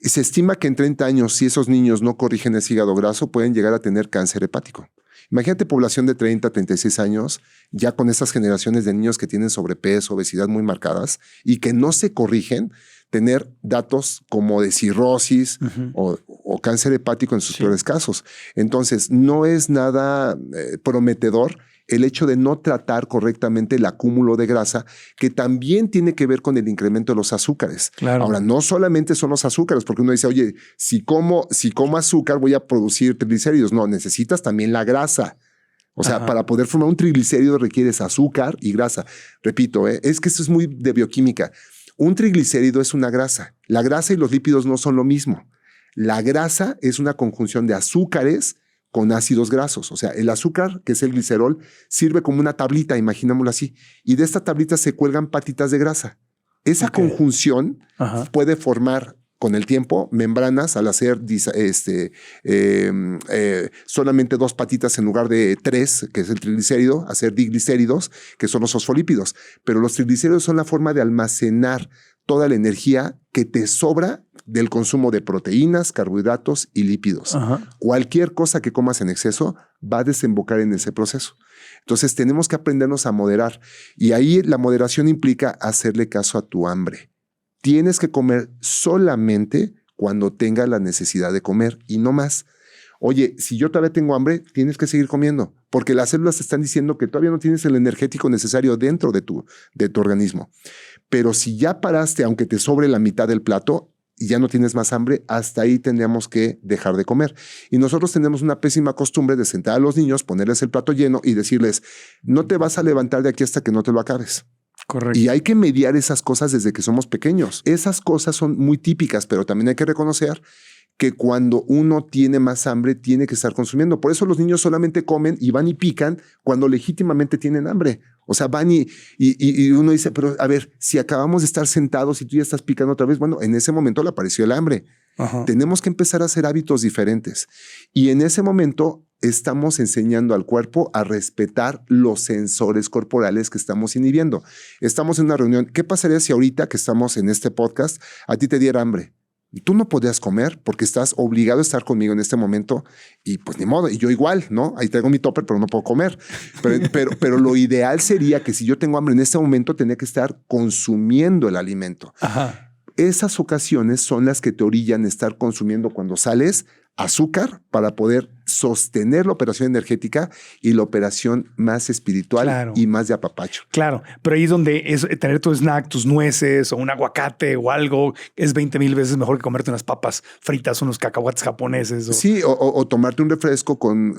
Se estima que en 30 años, si esos niños no corrigen ese hígado graso, pueden llegar a tener cáncer hepático. Imagínate población de 30, 36 años, ya con esas generaciones de niños que tienen sobrepeso, obesidad muy marcadas y que no se corrigen, tener datos como de cirrosis o cáncer hepático en sus peores casos. Entonces, no es nada prometedor el hecho de no tratar correctamente el acúmulo de grasa, que también tiene que ver con el incremento de los azúcares. Claro. Ahora, no solamente son los azúcares, porque uno dice, oye, si como azúcar voy a producir triglicéridos. No, necesitas también la grasa. O sea, para poder formar un triglicérido requieres azúcar y grasa. Repito, es que esto es muy de bioquímica. Un triglicérido es una grasa. La grasa y los lípidos no son lo mismo. La grasa es una conjunción de azúcares con ácidos grasos. O sea, el azúcar, que es el glicerol, sirve como una tablita, imaginémoslo así. Y de esta tablita se cuelgan patitas de grasa. Esa conjunción puede formar con el tiempo membranas al hacer solamente 2 patitas en lugar de 3, que es el triglicérido, hacer diglicéridos, que son los fosfolípidos. Pero los triglicéridos son la forma de almacenar toda la energía que te sobra del consumo de proteínas, carbohidratos y lípidos. Cualquier cosa que comas en exceso va a desembocar en ese proceso. Entonces tenemos que aprendernos a moderar. Y ahí la moderación implica hacerle caso a tu hambre. Tienes que comer solamente cuando tengas la necesidad de comer y no más. Oye, si yo todavía tengo hambre, tienes que seguir comiendo, porque las células te están diciendo que todavía no tienes el energético necesario dentro de tu organismo. Pero si ya paraste, aunque te sobre la mitad del plato y ya no tienes más hambre, hasta ahí tendríamos que dejar de comer. Y nosotros tenemos una pésima costumbre de sentar a los niños, ponerles el plato lleno y decirles, no te vas a levantar de aquí hasta que no te lo acabes. Correcto. Y hay que mediar esas cosas desde que somos pequeños. Esas cosas son muy típicas, pero también hay que reconocer que cuando uno tiene más hambre, tiene que estar consumiendo. Por eso los niños solamente comen y van y pican cuando legítimamente tienen hambre. O sea, van y uno dice, pero a ver, si acabamos de estar sentados y tú ya estás picando otra vez, bueno, en ese momento le apareció el hambre. Tenemos que empezar a hacer hábitos diferentes. Y en ese momento estamos enseñando al cuerpo a respetar los sensores corporales que estamos inhibiendo. Estamos en una reunión. ¿Qué pasaría si ahorita que estamos en este podcast a ti te diera hambre? Tú no podías comer porque estás obligado a estar conmigo en este momento y pues ni modo. Y yo igual, ¿no? Ahí traigo mi topper, pero no puedo comer. Pero lo ideal sería que si yo tengo hambre en este momento, tenía que estar consumiendo el alimento. Esas ocasiones son las que te orillan a estar consumiendo cuando sales azúcar para poder sostener la operación energética y la operación más espiritual y más de apapacho. Claro, pero ahí es donde tener tu snack, tus nueces o un aguacate o algo es 20,000 veces mejor que comerte unas papas fritas, unos cacahuates japoneses. Sí, o tomarte un refresco con,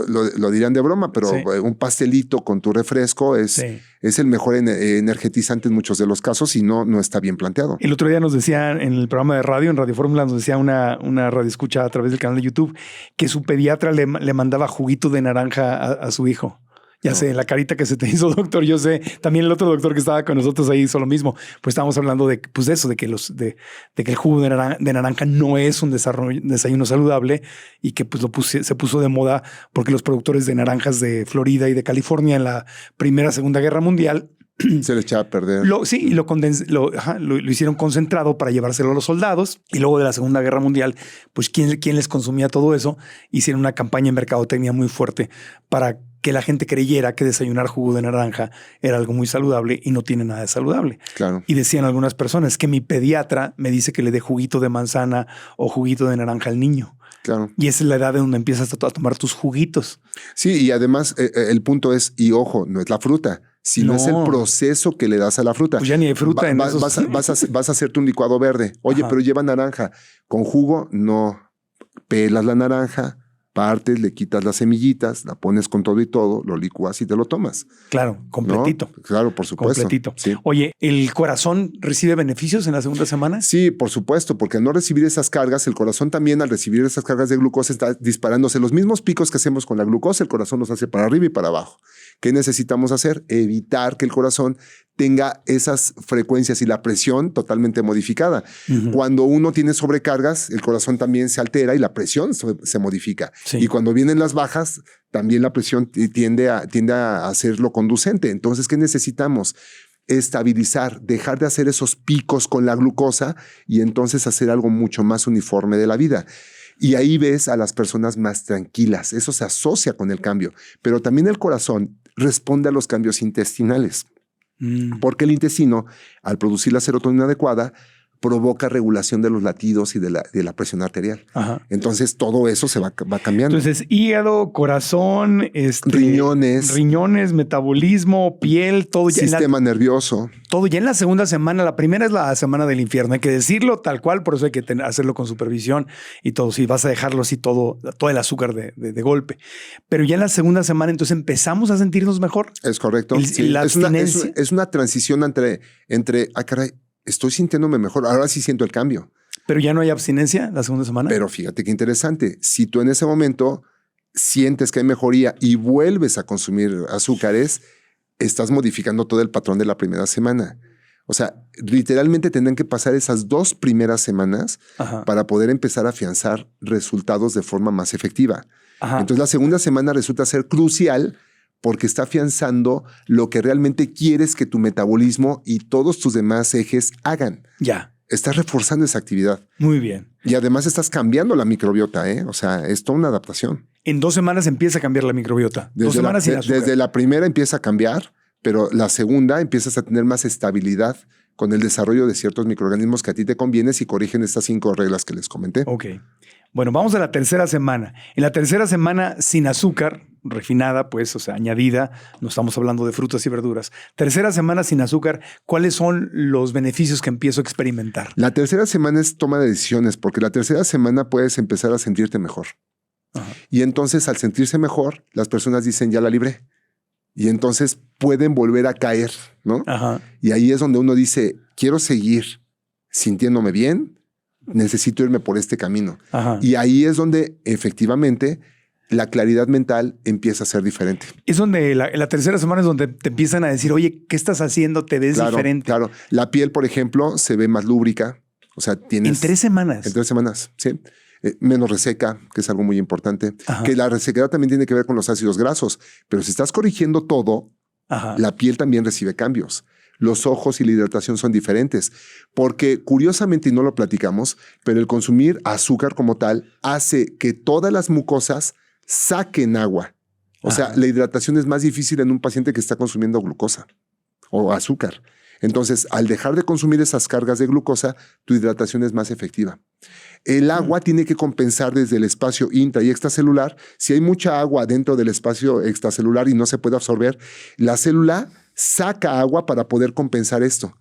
lo dirán de broma, pero un pastelito con tu refresco es el mejor energetizante en muchos de los casos y no está bien planteado. El otro día nos decían en el programa de radio, en Radio Fórmula, nos decía una radioescucha a través del canal de YouTube que su pediatra le mandaba juguito de naranja a su hijo. Ya sé, la carita que se te hizo, doctor, yo sé. También el otro doctor que estaba con nosotros ahí hizo lo mismo. Pues estábamos hablando de eso, de que el jugo de naranja no es un desayuno saludable y que pues se puso de moda porque los productores de naranjas de Florida y de California en la Primera, Segunda Guerra Mundial Se le echaba a perder. Lo hicieron concentrado para llevárselo a los soldados. Y luego de la Segunda Guerra Mundial, pues ¿quién les consumía todo eso? Hicieron una campaña en mercadotecnia muy fuerte para que la gente creyera que desayunar jugo de naranja era algo muy saludable y no tiene nada de saludable. Claro. Y decían algunas personas que mi pediatra me dice que le dé juguito de manzana o juguito de naranja al niño. Claro. Y esa es la edad de donde empiezas a tomar tus juguitos. Sí, y además el punto es, y ojo, no es la fruta, sino es el proceso que le das a la fruta. Pues ya ni hay fruta en esos... Vas a hacerte un licuado verde. Oye, pero lleva naranja. ¿Con jugo? No. Pelas la naranja, partes, le quitas las semillitas, la pones con todo y todo, lo licuas y te lo tomas. Claro, completito. ¿No? Claro, por supuesto. Completito. Sí. Oye, ¿el corazón recibe beneficios en la segunda semana? Sí, por supuesto, porque al no recibir esas cargas, el corazón también al recibir esas cargas de glucosa está disparándose. Los mismos picos que hacemos con la glucosa, el corazón los hace para arriba y para abajo. ¿Qué necesitamos hacer? Evitar que el corazón tenga esas frecuencias y la presión totalmente modificada. Cuando uno tiene sobrecargas, el corazón también se altera y la presión se modifica. Sí. Y cuando vienen las bajas, también la presión tiende a hacerlo conducente. Entonces, ¿qué necesitamos? Estabilizar, dejar de hacer esos picos con la glucosa y entonces hacer algo mucho más uniforme de la vida. Y ahí ves a las personas más tranquilas. Eso se asocia con el cambio. Pero también el corazón responde a los cambios intestinales. Porque el intestino, al producir la serotonina adecuada, provoca regulación de los latidos y de la presión arterial. Ajá. Entonces, todo eso se va cambiando. Entonces, hígado, corazón, riñones, metabolismo, piel, todo. Sistema nervioso. Todo ya en la segunda semana. La primera es la semana del infierno. Hay que decirlo tal cual, por eso hay que hacerlo con supervisión y todo. Si vas a dejarlo así todo el azúcar de golpe. Pero ya en la segunda semana, entonces empezamos a sentirnos mejor. Es correcto. La abstinencia. Es una transición entre caray, estoy sintiéndome mejor. Ahora sí siento el cambio. Pero ya no hay abstinencia la segunda semana. Pero fíjate qué interesante. Si tú en ese momento sientes que hay mejoría y vuelves a consumir azúcares, estás modificando todo el patrón de la primera semana. O sea, literalmente tendrán que pasar esas 2 primeras semanas para poder empezar a afianzar resultados de forma más efectiva. Ajá. Entonces la segunda semana resulta ser crucial porque está afianzando lo que realmente quieres que tu metabolismo y todos tus demás ejes hagan. Ya. Estás reforzando esa actividad. Muy bien. Y además estás cambiando la microbiota, ¿eh? O sea, es toda una adaptación. En 2 semanas empieza a cambiar la microbiota. 2 semanas sin azúcar. Desde la primera empieza a cambiar, pero la segunda empiezas a tener más estabilidad con el desarrollo de ciertos microorganismos que a ti te conviene si corrigen estas 5 reglas que les comenté. Ok. Bueno, vamos a la tercera semana. En la tercera semana sin azúcar, refinada, pues, o sea, añadida, no estamos hablando de frutas y verduras. Tercera semana sin azúcar, ¿cuáles son los beneficios que empiezo a experimentar? La tercera semana es toma de decisiones, porque la tercera semana puedes empezar a sentirte mejor. Ajá. Y entonces, al sentirse mejor, las personas dicen, ya la libré. Y entonces pueden volver a caer, ¿no? Ajá. Y ahí es donde uno dice, quiero seguir sintiéndome bien, necesito irme por este camino. Ajá. Y ahí es donde efectivamente la claridad mental empieza a ser diferente. Es donde la tercera semana es donde te empiezan a decir, oye, ¿qué estás haciendo? Te ves diferente. Claro, la piel, por ejemplo, se ve más lúbrica. O sea, tienes... En 3 semanas. En 3 semanas, sí. Menos reseca, que es algo muy importante. Ajá. Que la resequedad también tiene que ver con los ácidos grasos. Pero si estás corrigiendo todo, ajá, la piel también recibe cambios. Los ojos y la hidratación son diferentes. Porque curiosamente, y no lo platicamos, pero el consumir azúcar como tal hace que todas las mucosas saquen agua. O sea, la hidratación es más difícil en un paciente que está consumiendo glucosa o azúcar. Entonces, al dejar de consumir esas cargas de glucosa, tu hidratación es más efectiva. El agua tiene que compensar desde el espacio intra y extracelular. Si hay mucha agua dentro del espacio extracelular y no se puede absorber, la célula saca agua para poder compensar esto.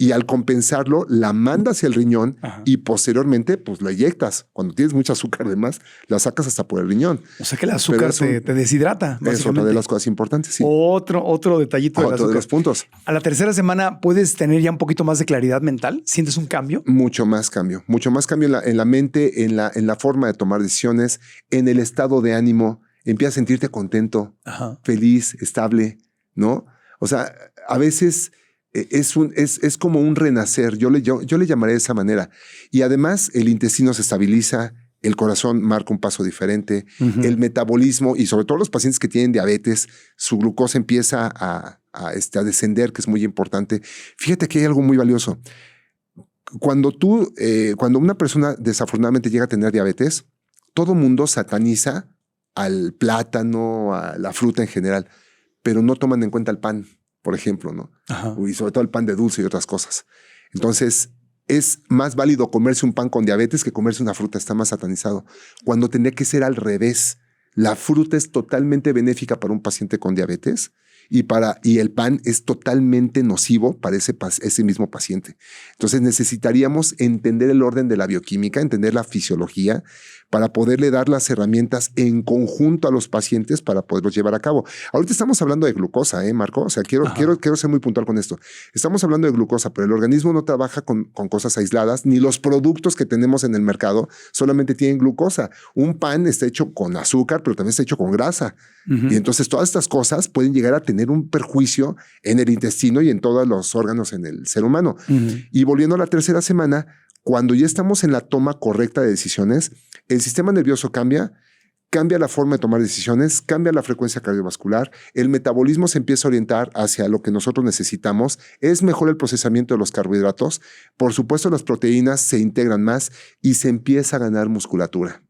Y al compensarlo, la manda hacia el riñón. Ajá. Y posteriormente, pues la eyectas. Cuando tienes mucho azúcar, además, la sacas hasta por el riñón. O sea que el azúcar te deshidrata. Es otra de las cosas importantes, sí. Otro detallito del azúcar. Otro de los puntos. A la tercera semana, ¿puedes tener ya un poquito más de claridad mental? ¿Sientes un cambio? Mucho más cambio. Mucho más cambio en la mente, en la forma de tomar decisiones, en el estado de ánimo. Empiezas a sentirte contento, ajá, feliz, estable, ¿no? O sea, a veces... Es como un renacer, yo le llamaré de esa manera. Y además el intestino se estabiliza, el corazón marca un paso diferente, el metabolismo y sobre todo los pacientes que tienen diabetes, su glucosa empieza a a descender, que es muy importante. Fíjate que hay algo muy valioso. Cuando una persona desafortunadamente llega a tener diabetes, todo mundo sataniza al plátano, a la fruta en general, pero no toman en cuenta el pan, por ejemplo, ¿no? Ajá. Y sobre todo el pan de dulce y otras cosas. Entonces, es más válido comerse un pan con diabetes que comerse una fruta, está más satanizado. Cuando tendría que ser al revés. La fruta es totalmente benéfica para un paciente con diabetes y el pan es totalmente nocivo para ese mismo paciente. Entonces necesitaríamos entender el orden de la bioquímica, entender la fisiología para poderle dar las herramientas en conjunto a los pacientes para poderlos llevar a cabo. Ahorita estamos hablando de glucosa, Marco? O sea, quiero ser muy puntual con esto. Estamos hablando de glucosa, pero el organismo no trabaja con cosas aisladas, ni los productos que tenemos en el mercado solamente tienen glucosa. Un pan está hecho con azúcar, pero también está hecho con grasa. Y entonces todas estas cosas pueden llegar a tener un perjuicio en el intestino y en todos los órganos en el ser humano. Y volviendo a la tercera semana, cuando ya estamos en la toma correcta de decisiones, el sistema nervioso cambia la forma de tomar decisiones, cambia la frecuencia cardiovascular, el metabolismo se empieza a orientar hacia lo que nosotros necesitamos, es mejor el procesamiento de los carbohidratos, por supuesto las proteínas se integran más y se empieza a ganar musculatura.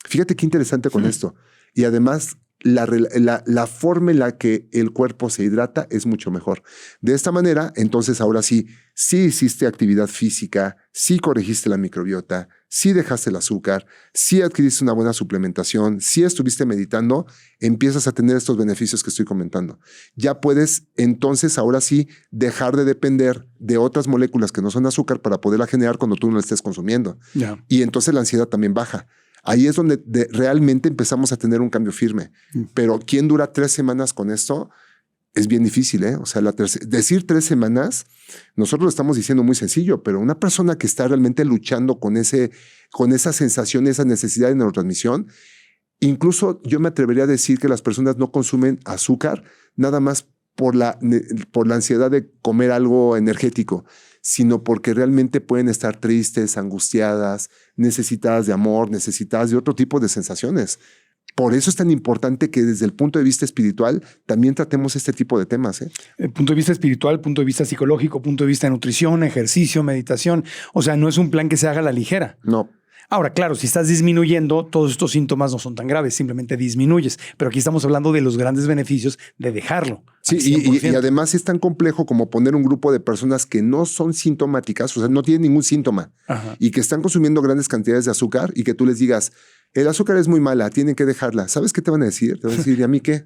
Fíjate qué interesante con esto. Y además, la forma en la que el cuerpo se hidrata es mucho mejor. De esta manera, entonces ahora sí hiciste actividad física, sí corregiste la microbiota, sí dejaste el azúcar, sí adquiriste una buena suplementación, sí estuviste meditando, empiezas a tener estos beneficios que estoy comentando. Ya puedes entonces ahora sí dejar de depender de otras moléculas que no son azúcar para poderla generar cuando tú no la estés consumiendo. Yeah. Y entonces la ansiedad también baja. Ahí es donde realmente empezamos a tener un cambio firme. Pero ¿quién dura 3 semanas con esto? Es bien difícil, ¿eh? O sea, decir 3 semanas, nosotros lo estamos diciendo muy sencillo, pero una persona que está realmente luchando con esa sensación, esa necesidad de neurotransmisión, incluso yo me atrevería a decir que las personas no consumen azúcar nada más por la ansiedad de comer algo energético, sino porque realmente pueden estar tristes, angustiadas, necesitadas de amor, necesitadas de otro tipo de sensaciones. Por eso es tan importante que desde el punto de vista espiritual también tratemos este tipo de temas. Punto de vista espiritual, punto de vista psicológico, punto de vista de nutrición, ejercicio, meditación. O sea, no es un plan que se haga a la ligera. No. Ahora, claro, si estás disminuyendo, todos estos síntomas no son tan graves, simplemente disminuyes. Pero aquí estamos hablando de los grandes beneficios de dejarlo. Sí, y además es tan complejo como poner un grupo de personas que no son sintomáticas, o sea, no tienen ningún síntoma, y que están consumiendo grandes cantidades de azúcar y que tú les digas, el azúcar es muy mala, tienen que dejarla. ¿Sabes qué te van a decir? Te van a decir, ¿y a mí qué?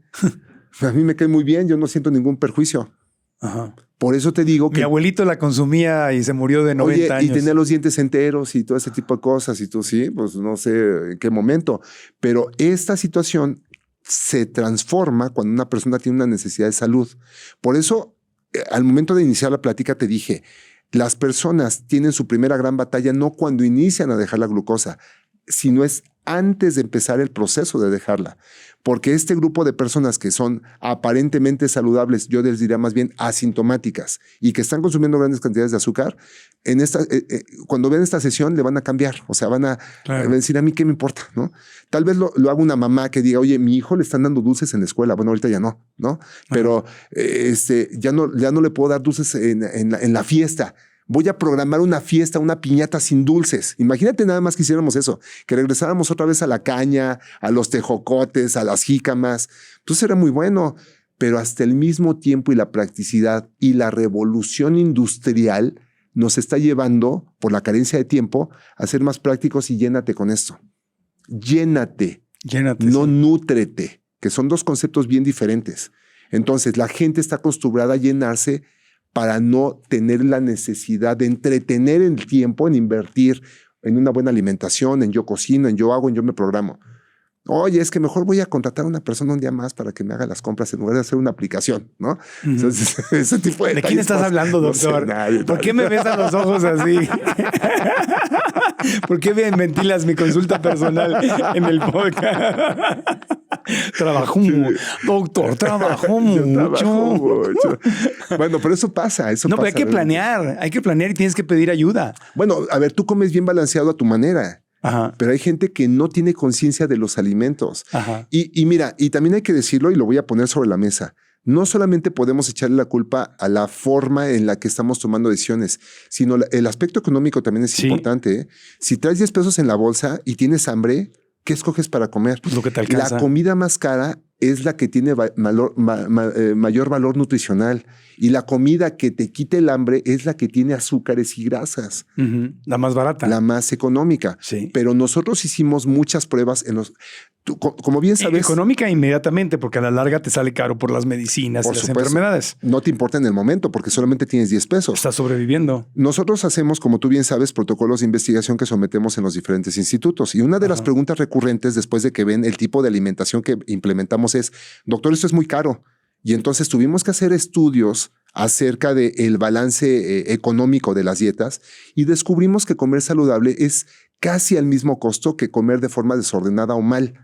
A mí me cae muy bien, yo no siento ningún perjuicio. Ajá. Por eso te digo que... Mi abuelito la consumía y se murió de 90 años. Y tenía los dientes enteros y todo ese tipo de cosas. Y tú sí, pues no sé en qué momento. Pero esta situación se transforma cuando una persona tiene una necesidad de salud. Por eso, al momento de iniciar la plática te dije, las personas tienen su primera gran batalla no cuando inician a dejar la glucosa, sino es antes de empezar el proceso de dejarla. Porque este grupo de personas que son aparentemente saludables, yo les diría más bien asintomáticas y que están consumiendo grandes cantidades de azúcar, cuando ven esta sesión le van a cambiar. O sea, van a decir, a mí qué me importa, ¿no? Tal vez lo haga una mamá que diga, oye, mi hijo le están dando dulces en la escuela. Bueno, ahorita ya no, ¿no? Pero ya no le puedo dar dulces en la fiesta. Voy a programar una fiesta, una piñata sin dulces. Imagínate nada más que hiciéramos eso, que regresáramos otra vez a la caña, a los tejocotes, a las jícamas. Pues era muy bueno, pero hasta el mismo tiempo y la practicidad y la revolución industrial nos está llevando, por la carencia de tiempo, a ser más prácticos y llénate con esto. Llénate, no nútrete, que son 2 conceptos bien diferentes. Entonces, la gente está acostumbrada a llenarse para no tener la necesidad de entretener el tiempo en invertir en una buena alimentación, en yo cocino, en yo hago, en yo me programo. Oye, es que mejor voy a contratar a una persona un día más para que me haga las compras en lugar de hacer una aplicación, ¿no? Entonces, ese tipo de... ¿De quién estás hablando, doctor? No sé, ¿por qué me ves a los ojos así? ¿Por qué me ventilas mi consulta personal en el podcast? Trabajó mucho. Doctor, trabajó mucho. Bueno, pero eso pasa. Pero hay que planear. Hay que planear y tienes que pedir ayuda. Bueno, a ver, tú comes bien balanceado a tu manera. Ajá. Pero hay gente que no tiene conciencia de los alimentos. Ajá. Y mira, y también hay que decirlo y lo voy a poner sobre la mesa. no solamente podemos echarle la culpa a la forma en la que estamos tomando decisiones, sino el aspecto económico también es importante. Si traes 10 pesos en la bolsa y tienes hambre, ¿qué escoges para comer? Pues lo que te alcanza. La comida más cara es la que tiene mayor valor nutricional, y la comida que te quite el hambre es la que tiene azúcares y grasas. La más barata. La más económica. Sí. Pero nosotros hicimos muchas pruebas en los... como bien sabes... Económica inmediatamente, porque a la larga te sale caro por las medicinas y las enfermedades. No te importa en el momento, porque solamente tienes 10 pesos. Estás sobreviviendo. Nosotros hacemos, como tú bien sabes, protocolos de investigación que sometemos en los diferentes institutos. Y una de las preguntas recurrentes después de que ven el tipo de alimentación que implementamos es: doctor, esto es muy caro. Y entonces tuvimos que hacer estudios acerca del balance económico de las dietas, y descubrimos que comer saludable es casi al mismo costo que comer de forma desordenada o mal.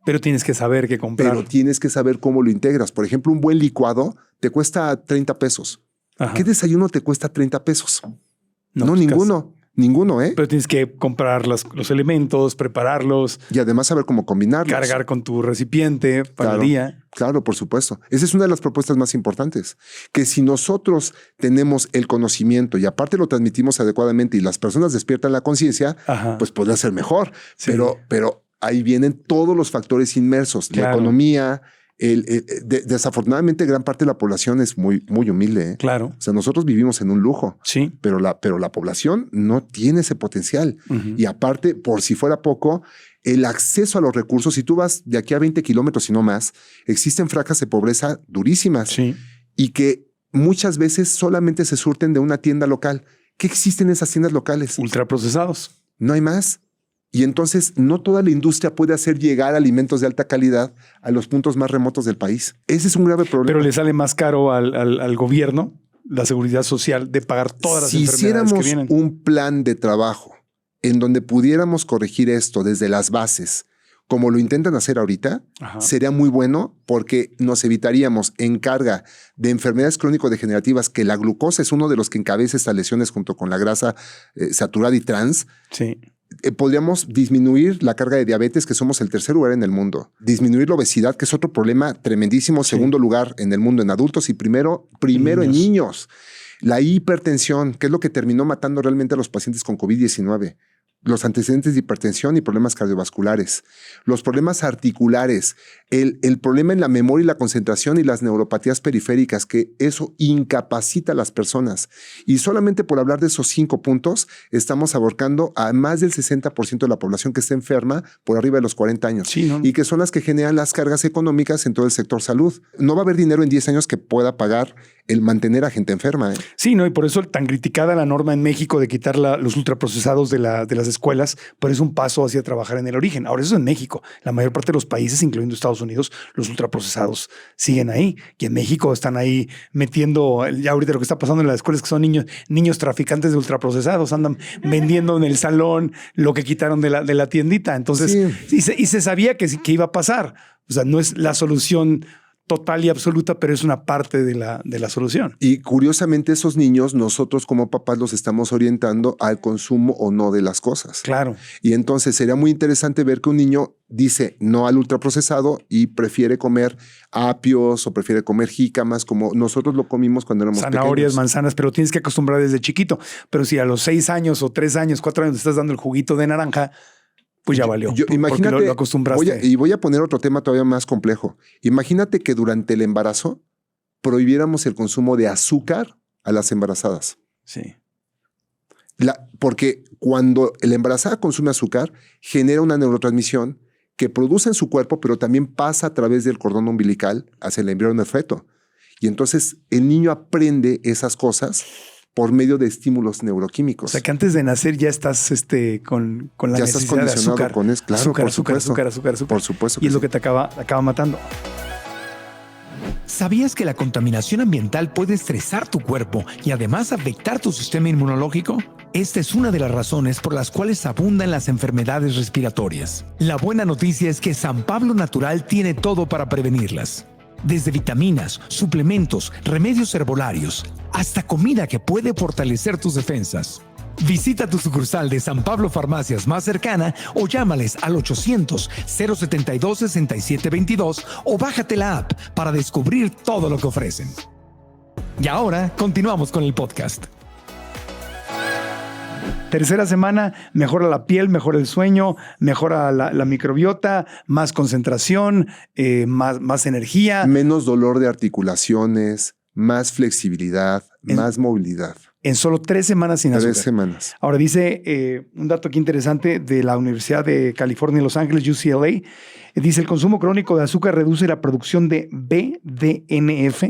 Pero tienes que saber qué comprar. Pero tienes que saber cómo lo integras. Por ejemplo, un buen licuado te cuesta 30 pesos. Ajá. ¿Qué desayuno te cuesta 30 pesos? No, pues ninguno. Ninguno, ¿eh? Pero tienes que comprar los elementos, prepararlos. Y además saber cómo combinarlos. Cargar con tu recipiente para el día. Claro, por supuesto. Esa es una de las propuestas más importantes. Que si nosotros tenemos el conocimiento y aparte lo transmitimos adecuadamente y las personas despiertan la conciencia, pues podría ser mejor. Sí. Pero ahí vienen todos los factores inmersos. Claro. La economía. Desafortunadamente, gran parte de la población es muy, muy humilde. Claro. O sea, nosotros vivimos en un lujo. Sí. Pero la población no tiene ese potencial. Y aparte, por si fuera poco, el acceso a los recursos, si tú vas de aquí a 20 kilómetros y no más, existen franjas de pobreza durísimas. Sí. Y que muchas veces solamente se surten de una tienda local. ¿Qué existen en esas tiendas locales? Ultraprocesados. No hay más. Y entonces no toda la industria puede hacer llegar alimentos de alta calidad a los puntos más remotos del país. Ese es un grave problema. Pero le sale más caro al gobierno, la seguridad social, de pagar todas las enfermedades que vienen. Si hiciéramos un plan de trabajo en donde pudiéramos corregir esto desde las bases, como lo intentan hacer ahorita, sería muy bueno, porque nos evitaríamos en carga de enfermedades crónico-degenerativas, que la glucosa es uno de los que encabeza estas lesiones junto con la grasa saturada y trans. Sí. Podríamos disminuir la carga de diabetes, que somos el tercer lugar en el mundo. Disminuir la obesidad, que es otro problema tremendísimo. Sí. Segundo lugar en el mundo en adultos y primero en niños. La hipertensión, que es lo que terminó matando realmente a los pacientes con COVID-19. Los antecedentes de hipertensión y problemas cardiovasculares, los problemas articulares, el problema en la memoria y la concentración y las neuropatías periféricas, que eso incapacita a las personas. Y solamente por hablar de esos 5 puntos, estamos abarcando a más del 60% de la población que está enferma por arriba de los 40 años. Sí, ¿no? Y que son las que generan las cargas económicas en todo el sector salud. No va a haber dinero en 10 años que pueda pagar el mantener a gente enferma. Sí, ¿no? Y por eso tan criticada la norma en México de quitar los ultraprocesados de las escuelas, pero es un paso hacia trabajar en el origen. Ahora, eso es en México. La mayor parte de los países, incluyendo Estados Unidos, los ultraprocesados siguen ahí. Y en México están ahí metiendo, ya ahorita lo que está pasando en las escuelas, que son niños traficantes de ultraprocesados, andan vendiendo en el salón lo que quitaron de la tiendita. Entonces, sí. y se sabía que iba a pasar. O sea, no es la solución total y absoluta, pero es una parte de la solución. Y curiosamente, esos niños, nosotros como papás los estamos orientando al consumo o no de las cosas. Claro. Y entonces sería muy interesante ver que un niño dice no al ultraprocesado y prefiere comer apios o prefiere comer jícamas, como nosotros lo comimos cuando éramos zanahorias, pequeños. Manzanas, pero tienes que acostumbrar desde chiquito. Pero si a los 6 años o 3 años, 4 años te estás dando el juguito de naranja, pues ya valió. Imagínate, lo acostumbraste. Voy a poner otro tema todavía más complejo. Imagínate que durante el embarazo prohibiéramos el consumo de azúcar a las embarazadas. Sí. Porque cuando la embarazada consume azúcar, genera una neurotransmisión que produce en su cuerpo, pero también pasa a través del cordón umbilical hacia el embrión del feto. Y entonces el niño aprende esas cosas por medio de estímulos neuroquímicos. O sea, que antes de nacer ya estás con la necesidad de azúcar. Con eso, claro, azúcar. Por supuesto. Y es lo que te acaba matando. ¿Sabías que la contaminación ambiental puede estresar tu cuerpo y además afectar tu sistema inmunológico? Esta es una de las razones por las cuales abundan las enfermedades respiratorias. La buena noticia es que San Pablo Natural tiene todo para prevenirlas. Desde vitaminas, suplementos, remedios herbolarios, hasta comida que puede fortalecer tus defensas. Visita tu sucursal de San Pablo Farmacias más cercana o llámales al 800-072-6722 o bájate la app para descubrir todo lo que ofrecen. Y ahora continuamos con el podcast. Tercera semana, mejora la piel, mejora el sueño, mejora la microbiota, más concentración, más energía. Menos dolor de articulaciones, más flexibilidad, más movilidad. En solo 3 semanas sin azúcar. 3 semanas. Ahora dice un dato aquí interesante de la Universidad de California en Los Ángeles, UCLA. Dice, el consumo crónico de azúcar reduce la producción de BDNF,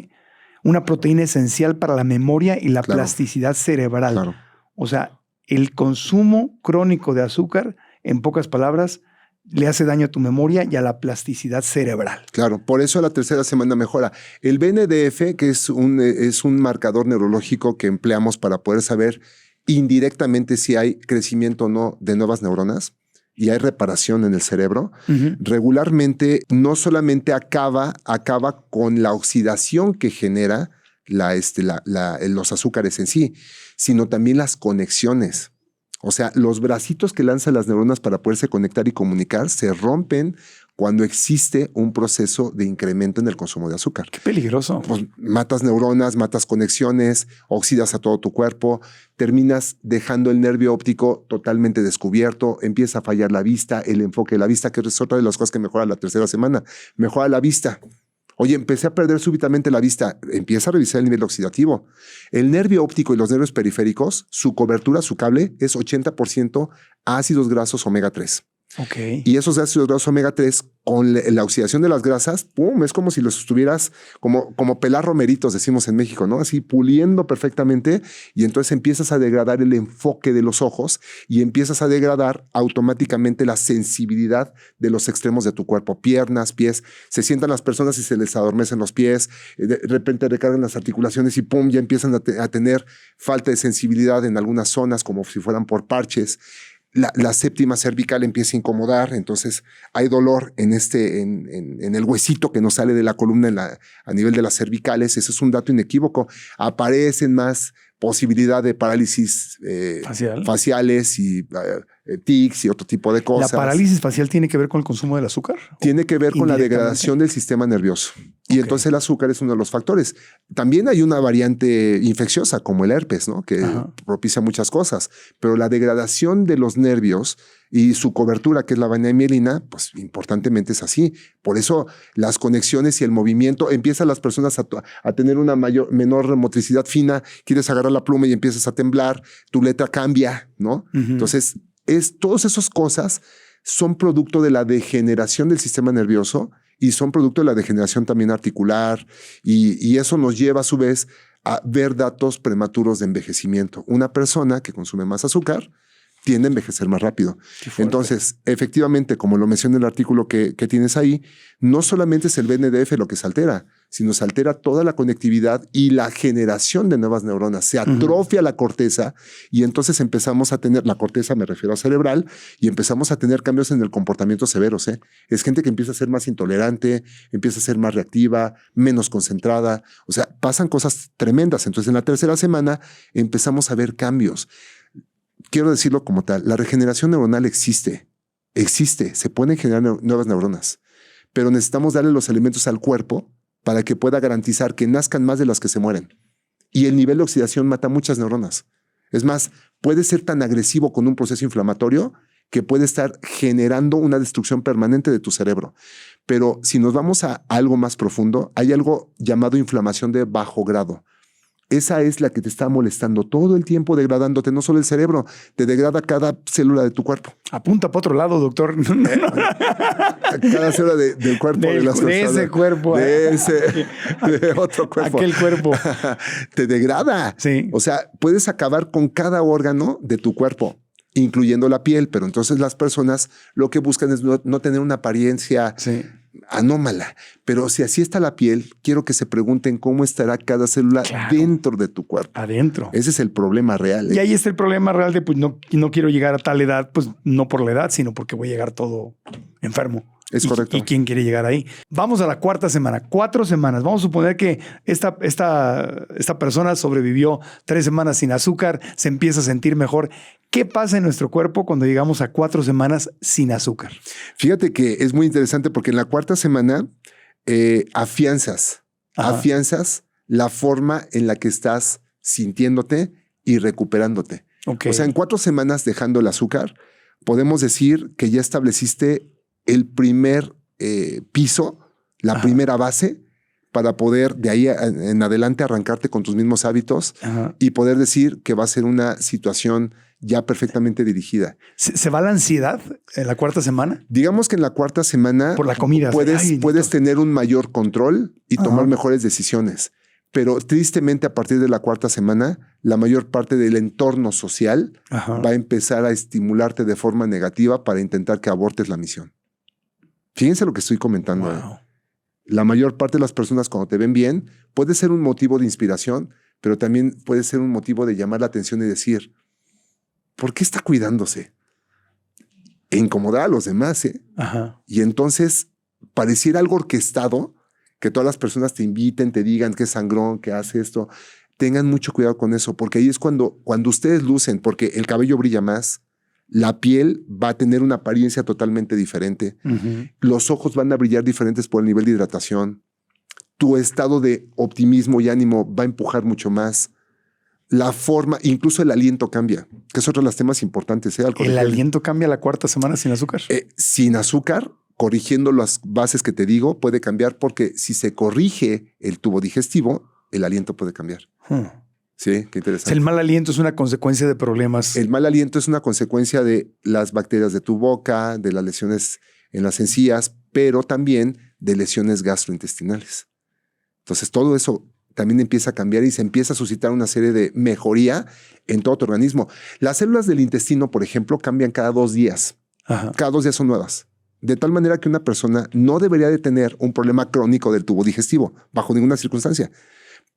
una proteína esencial para la memoria y la plasticidad cerebral. Claro. O sea, el consumo crónico de azúcar, en pocas palabras, le hace daño a tu memoria y a la plasticidad cerebral. Claro, por eso la tercera semana mejora. El BNDF, que es un marcador neurológico que empleamos para poder saber indirectamente si hay crecimiento o no de nuevas neuronas y hay reparación en el cerebro, regularmente no solamente acaba con la oxidación que genera los azúcares en sí, sino también las conexiones. O sea, los bracitos que lanzan las neuronas para poderse conectar y comunicar se rompen cuando existe un proceso de incremento en el consumo de azúcar. Qué peligroso. Pues matas neuronas, matas conexiones, oxidas a todo tu cuerpo, terminas dejando el nervio óptico totalmente descubierto, empieza a fallar la vista, el enfoque de la vista, que es otra de las cosas que mejora la tercera semana. Mejora la vista. Oye, empecé a perder súbitamente la vista. Empieza a revisar el nivel oxidativo. El nervio óptico y los nervios periféricos, su cobertura, su cable, es 80% ácidos grasos omega 3. Okay. Y esos ácidos grasos omega 3, con la oxidación de las grasas, ¡pum!, es como si los estuvieras, como pelar romeritos, decimos en México, ¿no? Así puliendo perfectamente, y entonces empiezas a degradar el enfoque de los ojos y empiezas a degradar automáticamente la sensibilidad de los extremos de tu cuerpo, piernas, pies. Se sientan las personas y se les adormecen los pies, de repente recargan las articulaciones y ¡pum!, ya empiezan a tener falta de sensibilidad en algunas zonas, como si fueran por parches. La séptima cervical empieza a incomodar, entonces hay dolor en el huesito que nos sale de la columna a nivel de las cervicales. Ese es un dato inequívoco. Aparecen más posibilidad de parálisis faciales y tics y otro tipo de cosas. ¿La parálisis facial tiene que ver con el consumo del azúcar? Tiene que ver con la degradación del sistema nervioso. Y entonces el azúcar es uno de los factores. También hay una variante infecciosa como el herpes, ¿no? Que propicia muchas cosas. Pero la degradación de los nervios y su cobertura, que es la vaina de mielina, pues importantemente es así. Por eso las conexiones y el movimiento, empiezan las personas a tener una menor motricidad fina, quieres agarrar la pluma y empiezas a temblar, tu letra cambia, ¿no? Entonces, todas esas cosas son producto de la degeneración del sistema nervioso y son producto de la degeneración también articular, y eso nos lleva a su vez a ver datos prematuros de envejecimiento. Una persona que consume más azúcar tiende a envejecer más rápido. Entonces, efectivamente, como lo menciona el artículo que tienes ahí, no solamente es el BNDF lo que se altera, sino se altera toda la conectividad y la generación de nuevas neuronas. Se atrofia la corteza y entonces empezamos a tener, la corteza me refiero a cerebral, y empezamos a tener cambios en el comportamiento severos. Es gente que empieza a ser más intolerante, empieza a ser más reactiva, menos concentrada. O sea, pasan cosas tremendas. Entonces, en la tercera semana empezamos a ver cambios. Quiero decirlo como tal, la regeneración neuronal existe, se pueden generar nuevas neuronas, pero necesitamos darle los elementos al cuerpo para que pueda garantizar que nazcan más de las que se mueren. Y el nivel de oxidación mata muchas neuronas. Es más, puede ser tan agresivo con un proceso inflamatorio que puede estar generando una destrucción permanente de tu cerebro. Pero si nos vamos a algo más profundo, hay algo llamado inflamación de bajo grado. Esa es la que te está molestando todo el tiempo, degradándote, no solo el cerebro, te degrada cada célula de tu cuerpo. Apunta para otro lado, doctor. Cada célula del cuerpo. De ese cuerpo. De otro cuerpo. Aquel cuerpo. Te degrada. Sí. O sea, puedes acabar con cada órgano de tu cuerpo, incluyendo la piel, pero entonces las personas lo que buscan es no tener una apariencia anómala. Pero si así está la piel, quiero que se pregunten cómo estará cada célula dentro de tu cuerpo. Adentro. Ese es el problema real. Y ahí está el problema real de, pues no quiero llegar a tal edad, pues no por la edad, sino porque voy a llegar todo enfermo. Es correcto. ¿Y quién quiere llegar ahí? Vamos a la cuarta semana, 4 semanas. Vamos a suponer que esta persona sobrevivió 3 semanas sin azúcar, se empieza a sentir mejor. ¿Qué pasa en nuestro cuerpo cuando llegamos a 4 semanas sin azúcar? Fíjate que es muy interesante porque en la cuarta semana afianzas la forma en la que estás sintiéndote y recuperándote. Okay. O sea, en 4 semanas dejando el azúcar, podemos decir que ya estableciste el primer piso, la primera base, para poder de ahí en adelante arrancarte con tus mismos hábitos y poder decir que va a ser una situación ya perfectamente dirigida. ¿Se va la ansiedad en la cuarta semana? Digamos que en la cuarta semana por la comida puedes tener un mayor control y tomar mejores decisiones. Pero tristemente a partir de la cuarta semana, la mayor parte del entorno social va a empezar a estimularte de forma negativa para intentar que abortes la misión. Fíjense lo que estoy comentando. Wow. La mayor parte de las personas cuando te ven bien puede ser un motivo de inspiración, pero también puede ser un motivo de llamar la atención y decir, ¿por qué está cuidándose? E incomodar a los demás, ¿eh? Y entonces pareciera algo orquestado, que todas las personas te inviten, te digan que es sangrón, que hace esto. Tengan mucho cuidado con eso, porque ahí es cuando ustedes lucen, porque el cabello brilla más, la piel va a tener una apariencia totalmente diferente, los ojos van a brillar diferentes por el nivel de hidratación, tu estado de optimismo y ánimo va a empujar mucho más, la forma, incluso el aliento cambia, que es otro de los temas importantes. ¿El aliento cambia la cuarta semana sin azúcar? Sin azúcar, corrigiendo las bases que te digo, puede cambiar, porque si se corrige el tubo digestivo, el aliento puede cambiar. Sí, qué interesante. El mal aliento es una consecuencia de problemas. El mal aliento es una consecuencia de las bacterias de tu boca, de las lesiones en las encías, pero también de lesiones gastrointestinales. Entonces todo eso también empieza a cambiar y se empieza a suscitar una serie de mejoría en todo tu organismo. Las células del intestino, por ejemplo, cambian cada 2 días. Cada 2 días son nuevas. De tal manera que una persona no debería de tener un problema crónico del tubo digestivo bajo ninguna circunstancia.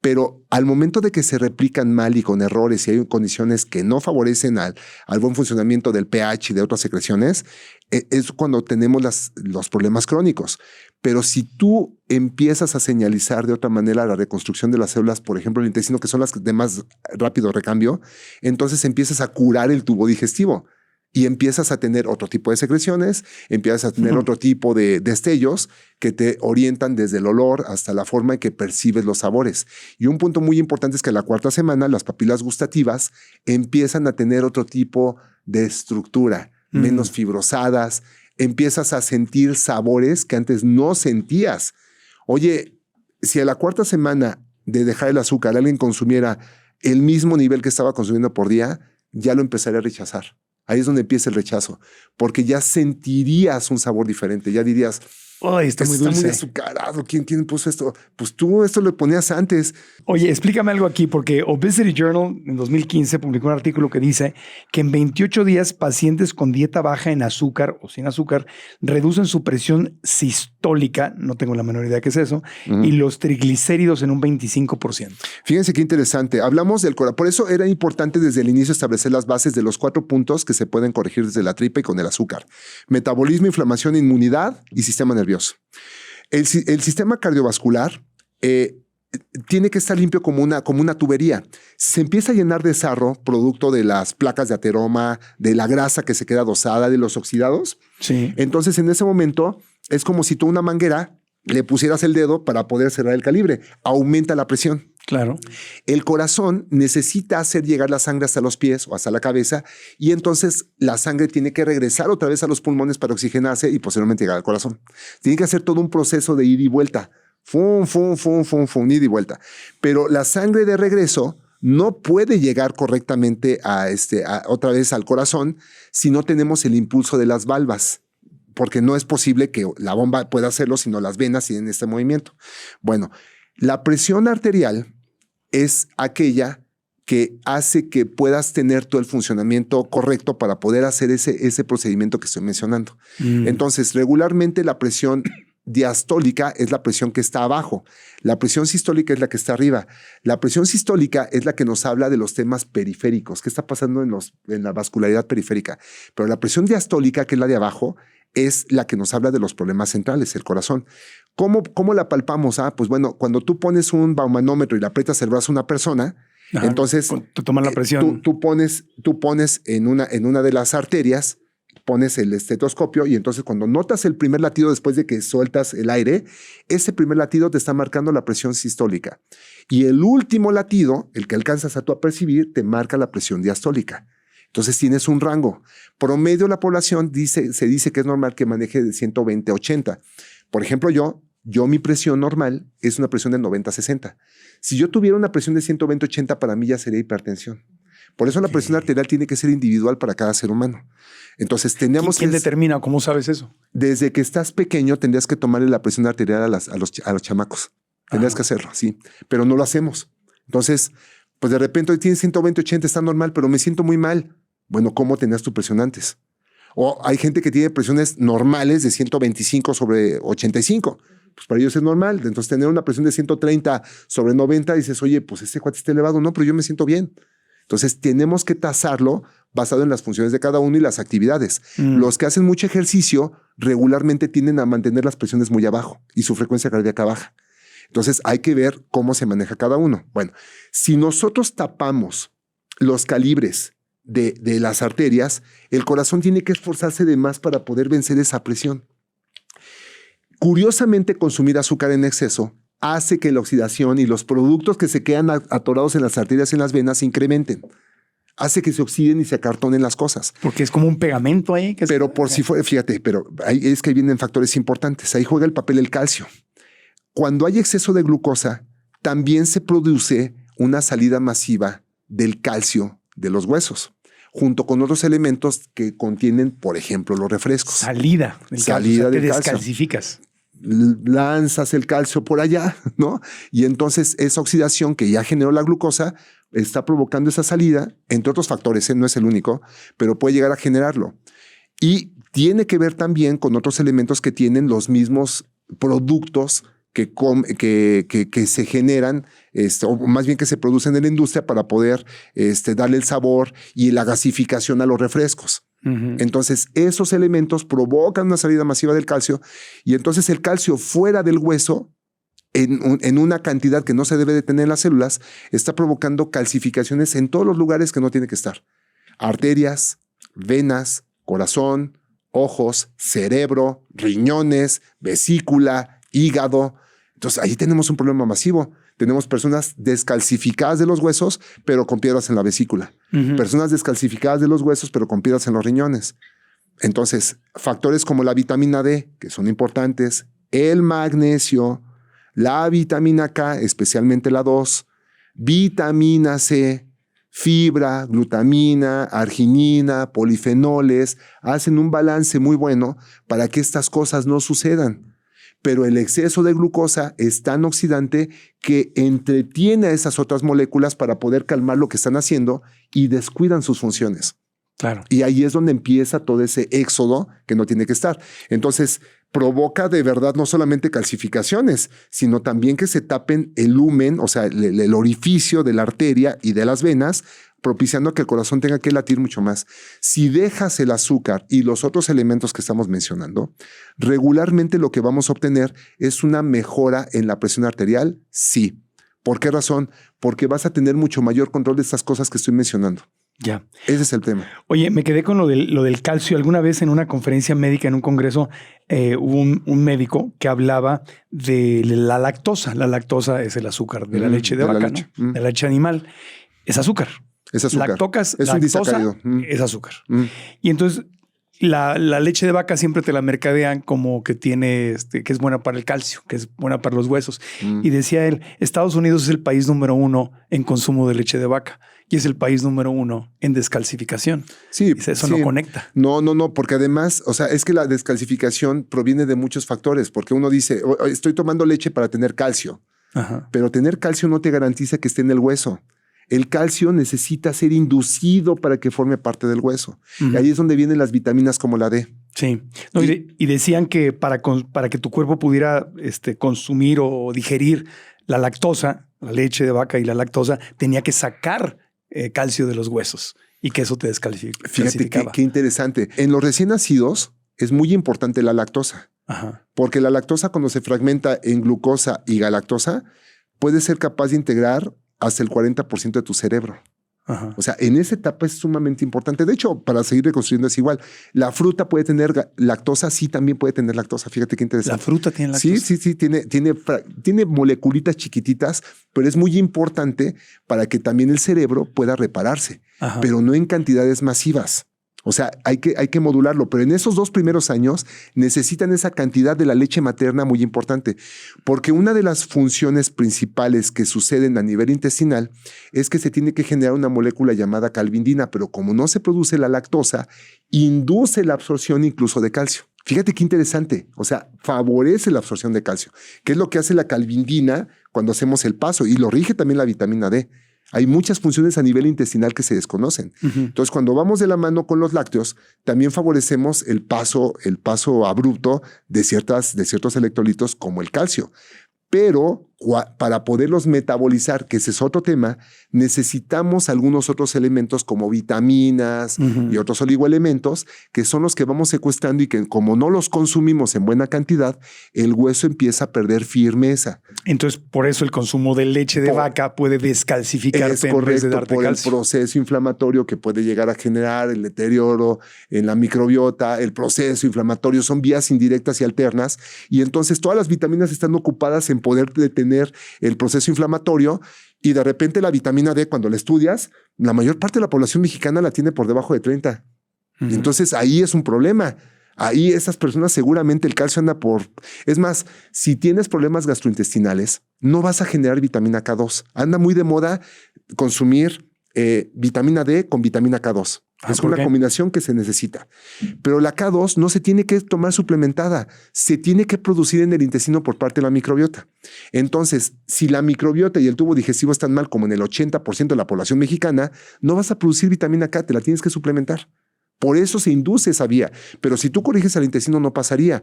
Pero al momento de que se replican mal y con errores y hay condiciones que no favorecen al buen funcionamiento del pH y de otras secreciones, es cuando tenemos los problemas crónicos. Pero si tú empiezas a señalizar de otra manera la reconstrucción de las células, por ejemplo, el intestino, que son las de más rápido recambio, entonces empiezas a curar el tubo digestivo. Y empiezas a tener otro tipo de secreciones, empiezas a tener otro tipo de destellos que te orientan desde el olor hasta la forma en que percibes los sabores. Y un punto muy importante es que a la cuarta semana las papilas gustativas empiezan a tener otro tipo de estructura, menos fibrosadas, empiezas a sentir sabores que antes no sentías. Oye, si a la cuarta semana de dejar el azúcar alguien consumiera el mismo nivel que estaba consumiendo por día, ya lo empezaría a rechazar. Ahí es donde empieza el rechazo, porque ya sentirías un sabor diferente, ya dirías, ¡ay, está muy dulce! Está muy azucarado. ¿Quién puso esto? Pues tú esto lo ponías antes. Oye, explícame algo aquí, porque Obesity Journal en 2015 publicó un artículo que dice que en 28 días pacientes con dieta baja en azúcar o sin azúcar reducen su presión sistólica, no tengo la menor idea qué es eso, y los triglicéridos en un 25%. Fíjense qué interesante. Hablamos del corazón. Por eso era importante desde el inicio establecer las bases de los 4 puntos que se pueden corregir desde la tripa y con el azúcar. Metabolismo, inflamación, inmunidad y sistema nervioso. El sistema cardiovascular tiene que estar limpio como una tubería. Se empieza a llenar de sarro, producto de las placas de ateroma, de la grasa que se queda dosada, de los oxidados. Sí. Entonces, en ese momento, es como si tú una manguera le pusieras el dedo para poder cerrar el calibre. Aumenta la presión. Claro. El corazón necesita hacer llegar la sangre hasta los pies o hasta la cabeza, y entonces la sangre tiene que regresar otra vez a los pulmones para oxigenarse y posteriormente llegar al corazón. Tiene que hacer todo un proceso de ida y vuelta. Ida y vuelta. Pero la sangre de regreso no puede llegar correctamente otra vez al corazón si no tenemos el impulso de las valvas, porque no es posible que la bomba pueda hacerlo sino las venas tienen este movimiento. Bueno, la presión arterial es aquella que hace que puedas tener todo el funcionamiento correcto para poder hacer ese procedimiento que estoy mencionando. Entonces, regularmente la presión diastólica es la presión que está abajo. La presión sistólica es la que está arriba. La presión sistólica es la que nos habla de los temas periféricos. ¿Qué está pasando en la vascularidad periférica? Pero la presión diastólica, que es la de abajo, es la que nos habla de los problemas centrales, el corazón. ¿Cómo la palpamos? Pues bueno, cuando tú pones un baumanómetro y le aprietas el brazo a una persona, Ajá, entonces te toman la presión. Tú pones en una de las arterias, pones el estetoscopio y entonces cuando notas el primer latido después de que sueltas el aire, ese primer latido te está marcando la presión sistólica. Y el último latido, el que alcanzas a tú a percibir, te marca la presión diastólica. Entonces tienes un rango. Promedio la población se dice que es normal que maneje de 120 a 80. Por ejemplo, yo mi presión normal es una presión de 90-60. Si yo tuviera una presión de 120-80, para mí ya sería hipertensión. Por eso la presión arterial tiene que ser individual para cada ser humano. Entonces tenemos ¿Quién determina? ¿Cómo sabes eso? Desde que estás pequeño tendrías que tomarle la presión arterial a los chamacos. Tendrías que hacerlo, sí. Pero no lo hacemos. Entonces, pues de repente hoy tienes 120-80, está normal, pero me siento muy mal. Bueno, ¿cómo tenías tu presión antes? O hay gente que tiene presiones normales de 125 sobre 85. Pues para ellos es normal. Entonces tener una presión de 130 sobre 90, dices, oye, pues este cuate está elevado. No, pero yo me siento bien. Entonces tenemos que tasarlo basado en las funciones de cada uno y las actividades. Los que hacen mucho ejercicio regularmente tienden a mantener las presiones muy abajo y su frecuencia cardíaca baja. Entonces hay que ver cómo se maneja cada uno. Bueno, si nosotros tapamos los calibres de las arterias, el corazón tiene que esforzarse de más para poder vencer esa presión. Curiosamente, consumir azúcar en exceso hace que la oxidación y los productos que se quedan atorados en las arterias y en las venas se incrementen. Hace que se oxiden y se acartonen las cosas. Porque es como un pegamento ahí. Pero por si fuera, fíjate, pero ahí es que vienen factores importantes. Ahí juega el papel el calcio. Cuando hay exceso de glucosa, también se produce una salida masiva del calcio de los huesos, junto con otros elementos que contienen, por ejemplo, los refrescos. Salida del calcio. O sea, te descalcificas. Lanzas el calcio por allá, ¿no? Y entonces esa oxidación que ya generó la glucosa está provocando esa salida, entre otros factores, no es el único, pero puede llegar a generarlo. Y tiene que ver también con otros elementos que tienen los mismos productos que se generan, o más bien que se producen en la industria para poder darle el sabor y la gasificación a los refrescos. Entonces, esos elementos provocan una salida masiva del calcio y entonces el calcio fuera del hueso, en una cantidad que no se debe de tener en las células, está provocando calcificaciones en todos los lugares que no tiene que estar. Arterias, venas, corazón, ojos, cerebro, riñones, vesícula, hígado. Entonces, ahí tenemos un problema masivo. Tenemos personas descalcificadas de los huesos, pero con piedras en la vesícula. Personas descalcificadas de los huesos, pero con piedras en los riñones. Entonces, factores como la vitamina D, que son importantes, el magnesio, la vitamina K, especialmente la 2, vitamina C, fibra, glutamina, arginina, polifenoles, hacen un balance muy bueno para que estas cosas no sucedan. Pero el exceso de glucosa es tan oxidante que entretiene a esas otras moléculas para poder calmar lo que están haciendo y descuidan sus funciones. Claro. Y ahí es donde empieza todo ese éxodo que no tiene que estar. Entonces, provoca de verdad no solamente calcificaciones, sino también que se tapen el lumen, o sea, el orificio de la arteria y de las venas, propiciando que el corazón tenga que latir mucho más. Si dejas el azúcar y los otros elementos que estamos mencionando, regularmente lo que vamos a obtener es una mejora en la presión arterial, sí. ¿Por qué razón? Porque vas a tener mucho mayor control de estas cosas que estoy mencionando. Ya. Ese es el tema. Oye, me quedé con lo del calcio. Alguna vez en una conferencia médica, en un congreso, hubo un médico que hablaba de la lactosa. La lactosa es el azúcar de la leche de vaca, leche. ¿No? De la leche animal. Es azúcar. Es azúcar. Lactocas, es un disacárido. Es azúcar. Y entonces la leche de vaca siempre te la mercadean como que tiene, que es buena para el calcio, que es buena para los huesos. Y decía él, Estados Unidos es el país número 1 en consumo de leche de vaca y es el país número 1 en descalcificación. Sí. Dice, eso no conecta. No, porque además, o sea, es que la descalcificación proviene de muchos factores, porque uno dice, estoy tomando leche para tener calcio, pero tener calcio no te garantiza que esté en el hueso. El calcio necesita ser inducido para que forme parte del hueso. Y ahí es donde vienen las vitaminas como la D. Sí. No, y decían que para que tu cuerpo pudiera consumir o digerir la lactosa, la leche de vaca y la lactosa, tenía que sacar calcio de los huesos y que eso te descalcificaba. Fíjate qué interesante. En los recién nacidos, es muy importante la lactosa. Ajá. Porque la lactosa, cuando se fragmenta en glucosa y galactosa, puede ser capaz de integrar hasta el 40% de tu cerebro. Ajá. O sea, en esa etapa es sumamente importante. De hecho, para seguir reconstruyendo es igual. La fruta puede tener lactosa, sí, también puede tener lactosa. Fíjate qué interesante. La fruta tiene lactosa. Sí, tiene moleculitas chiquititas, pero es muy importante para que también el cerebro pueda repararse, Ajá. pero no en cantidades masivas. O sea, hay que modularlo, pero en esos 2 primeros años necesitan esa cantidad de la leche materna muy importante, porque una de las funciones principales que suceden a nivel intestinal es que se tiene que generar una molécula llamada calvindina, pero como no se produce la lactosa, induce la absorción incluso de calcio. Fíjate qué interesante, o sea, favorece la absorción de calcio, que es lo que hace la calvindina cuando hacemos el paso, y lo rige también la vitamina D. Hay muchas funciones a nivel intestinal que se desconocen. Entonces, cuando vamos de la mano con los lácteos, también favorecemos el paso abrupto de ciertos electrolitos como el calcio. Pero para poderlos metabolizar, que ese es otro tema, necesitamos algunos otros elementos como vitaminas y otros oligoelementos, que son los que vamos secuestrando y que como no los consumimos en buena cantidad, el hueso empieza a perder firmeza. Entonces, por eso el consumo de leche de vaca puede descalcificarte es en vez de correcto, darte por calcio. el proceso inflamatorio que puede llegar a generar el deterioro en la microbiota. El proceso inflamatorio son vías indirectas y alternas, y entonces todas las vitaminas están ocupadas en poder detener el proceso inflamatorio, y de repente la vitamina D, cuando la estudias, la mayor parte de la población mexicana la tiene por debajo de 30. Y entonces ahí es un problema. Ahí esas personas seguramente el calcio anda por... Es más, si tienes problemas gastrointestinales, no vas a generar vitamina K2. Anda muy de moda consumir vitamina D con vitamina K2. Es una combinación que se necesita. Pero la K2 no se tiene que tomar suplementada, se tiene que producir en el intestino por parte de la microbiota. Entonces, si la microbiota y el tubo digestivo están mal, como en el 80% de la población mexicana, no vas a producir vitamina K, te la tienes que suplementar. Por eso se induce esa vía. Pero si tú corriges al intestino, no pasaría.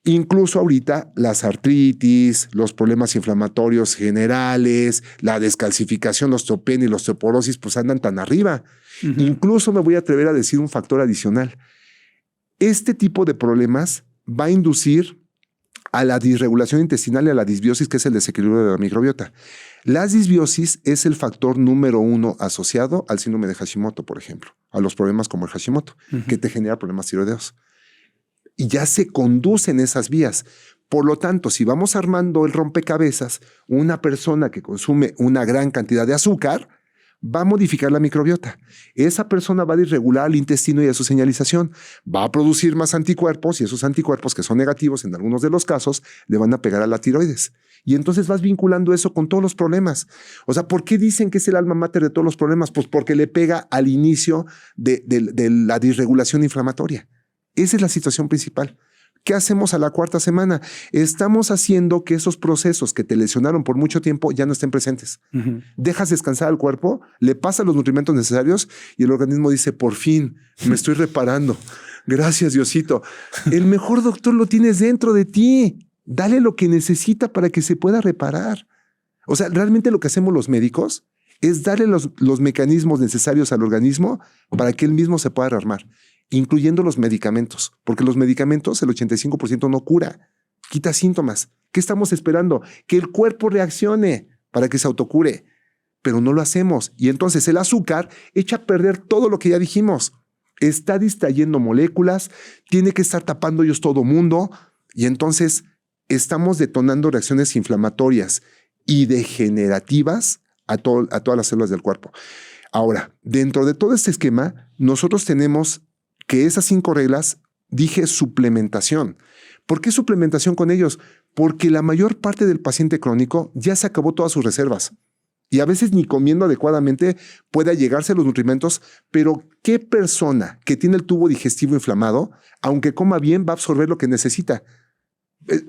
Incluso ahorita las artritis, los problemas inflamatorios generales, la descalcificación, la osteopenia y la osteoporosis, pues andan tan arriba. Incluso me voy a atrever a decir un factor adicional. Este tipo de problemas va a inducir a la disregulación intestinal y a la disbiosis, que es el desequilibrio de la microbiota. La disbiosis es el factor número 1 asociado al síndrome de Hashimoto, por ejemplo, a los problemas como el Hashimoto, que te genera problemas tiroideos. Y ya se conducen esas vías. Por lo tanto, si vamos armando el rompecabezas, una persona que consume una gran cantidad de azúcar va a modificar la microbiota. Esa persona va a desregular al intestino y a su señalización. Va a producir más anticuerpos, y esos anticuerpos, que son negativos en algunos de los casos, le van a pegar a la tiroides. Y entonces vas vinculando eso con todos los problemas. O sea, ¿por qué dicen que es el alma mater de todos los problemas? Pues porque le pega al inicio de la disregulación inflamatoria. Esa es la situación principal. ¿Qué hacemos a la 4ª semana? Estamos haciendo que esos procesos que te lesionaron por mucho tiempo ya no estén presentes. Dejas descansar al cuerpo, le pasan los nutrimentos necesarios y el organismo dice, por fin, me estoy reparando. Gracias, Diosito. El mejor doctor lo tienes dentro de ti. Dale lo que necesita para que se pueda reparar. O sea, realmente lo que hacemos los médicos es darle los mecanismos necesarios al organismo para que él mismo se pueda rearmar, incluyendo los medicamentos, porque los medicamentos, el 85% no cura, quita síntomas. ¿Qué estamos esperando? Que el cuerpo reaccione para que se autocure, pero no lo hacemos. Y entonces el azúcar echa a perder todo lo que ya dijimos. Está distrayendo moléculas, tiene que estar tapando ellos todo mundo, y entonces estamos detonando reacciones inflamatorias y degenerativas a todas las células del cuerpo. Ahora, dentro de todo este esquema, nosotros tenemos que esas 5 reglas, dije suplementación. ¿Por qué suplementación con ellos? Porque la mayor parte del paciente crónico ya se acabó todas sus reservas. Y a veces ni comiendo adecuadamente puede llegarse a los nutrimentos, pero ¿qué persona que tiene el tubo digestivo inflamado, aunque coma bien, va a absorber lo que necesita?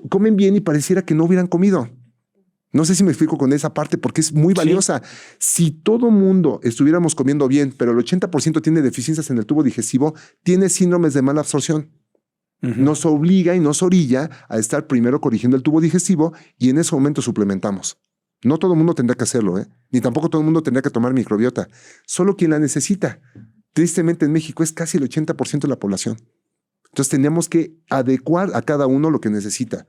Comen bien y pareciera que no hubieran comido. No sé si me explico con esa parte porque es muy valiosa. Sí. Si todo mundo estuviéramos comiendo bien, pero el 80% tiene deficiencias en el tubo digestivo, tiene síndromes de mala absorción. Nos obliga y nos orilla a estar primero corrigiendo el tubo digestivo y en ese momento suplementamos. No todo el mundo tendrá que hacerlo, ni tampoco todo el mundo tendrá que tomar microbiota. Solo quien la necesita. Tristemente en México es casi el 80% de la población. Entonces tenemos que adecuar a cada uno lo que necesita.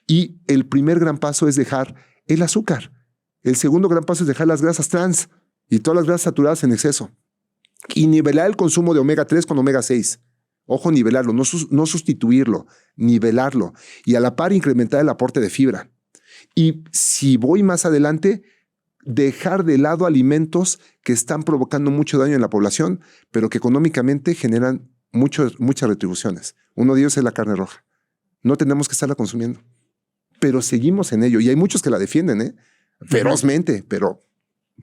Y el primer gran paso es dejar el azúcar. El segundo gran paso es dejar las grasas trans y todas las grasas saturadas en exceso. Y nivelar el consumo de omega 3 con omega 6. Ojo, nivelarlo, no sustituirlo, nivelarlo. Y a la par incrementar el aporte de fibra. Y si voy más adelante, dejar de lado alimentos que están provocando mucho daño en la población, pero que económicamente generan muchas retribuciones. Uno de ellos es la carne roja. No tenemos que estarla consumiendo. Pero seguimos en ello. Y hay muchos que la defienden, ferozmente. Pero,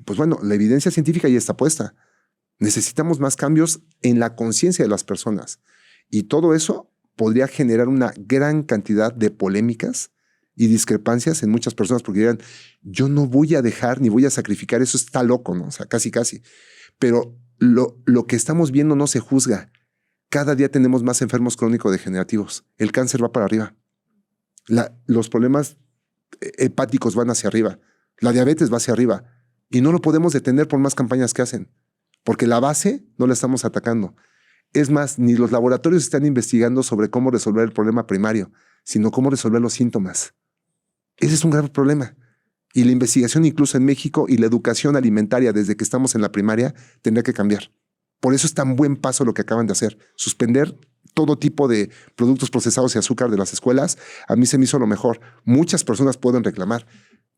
pues bueno, la evidencia científica ya está puesta. Necesitamos más cambios en la conciencia de las personas. Y todo eso podría generar una gran cantidad de polémicas y discrepancias en muchas personas, porque dirán, yo no voy a dejar ni voy a sacrificar, eso está loco, ¿no? O sea, casi. Pero lo que estamos viendo no se juzga. Cada día tenemos más enfermos crónico-degenerativos. El cáncer va para arriba. Los problemas hepáticos van hacia arriba. La diabetes va hacia arriba. Y no lo podemos detener por más campañas que hacen. Porque la base no la estamos atacando. Es más, ni los laboratorios están investigando sobre cómo resolver el problema primario, sino cómo resolver los síntomas. Ese es un grave problema. Y la investigación incluso en México y la educación alimentaria desde que estamos en la primaria tendría que cambiar. Por eso es tan buen paso lo que acaban de hacer. Suspender todo tipo de productos procesados y azúcar de las escuelas. A mí se me hizo lo mejor. Muchas personas pueden reclamar,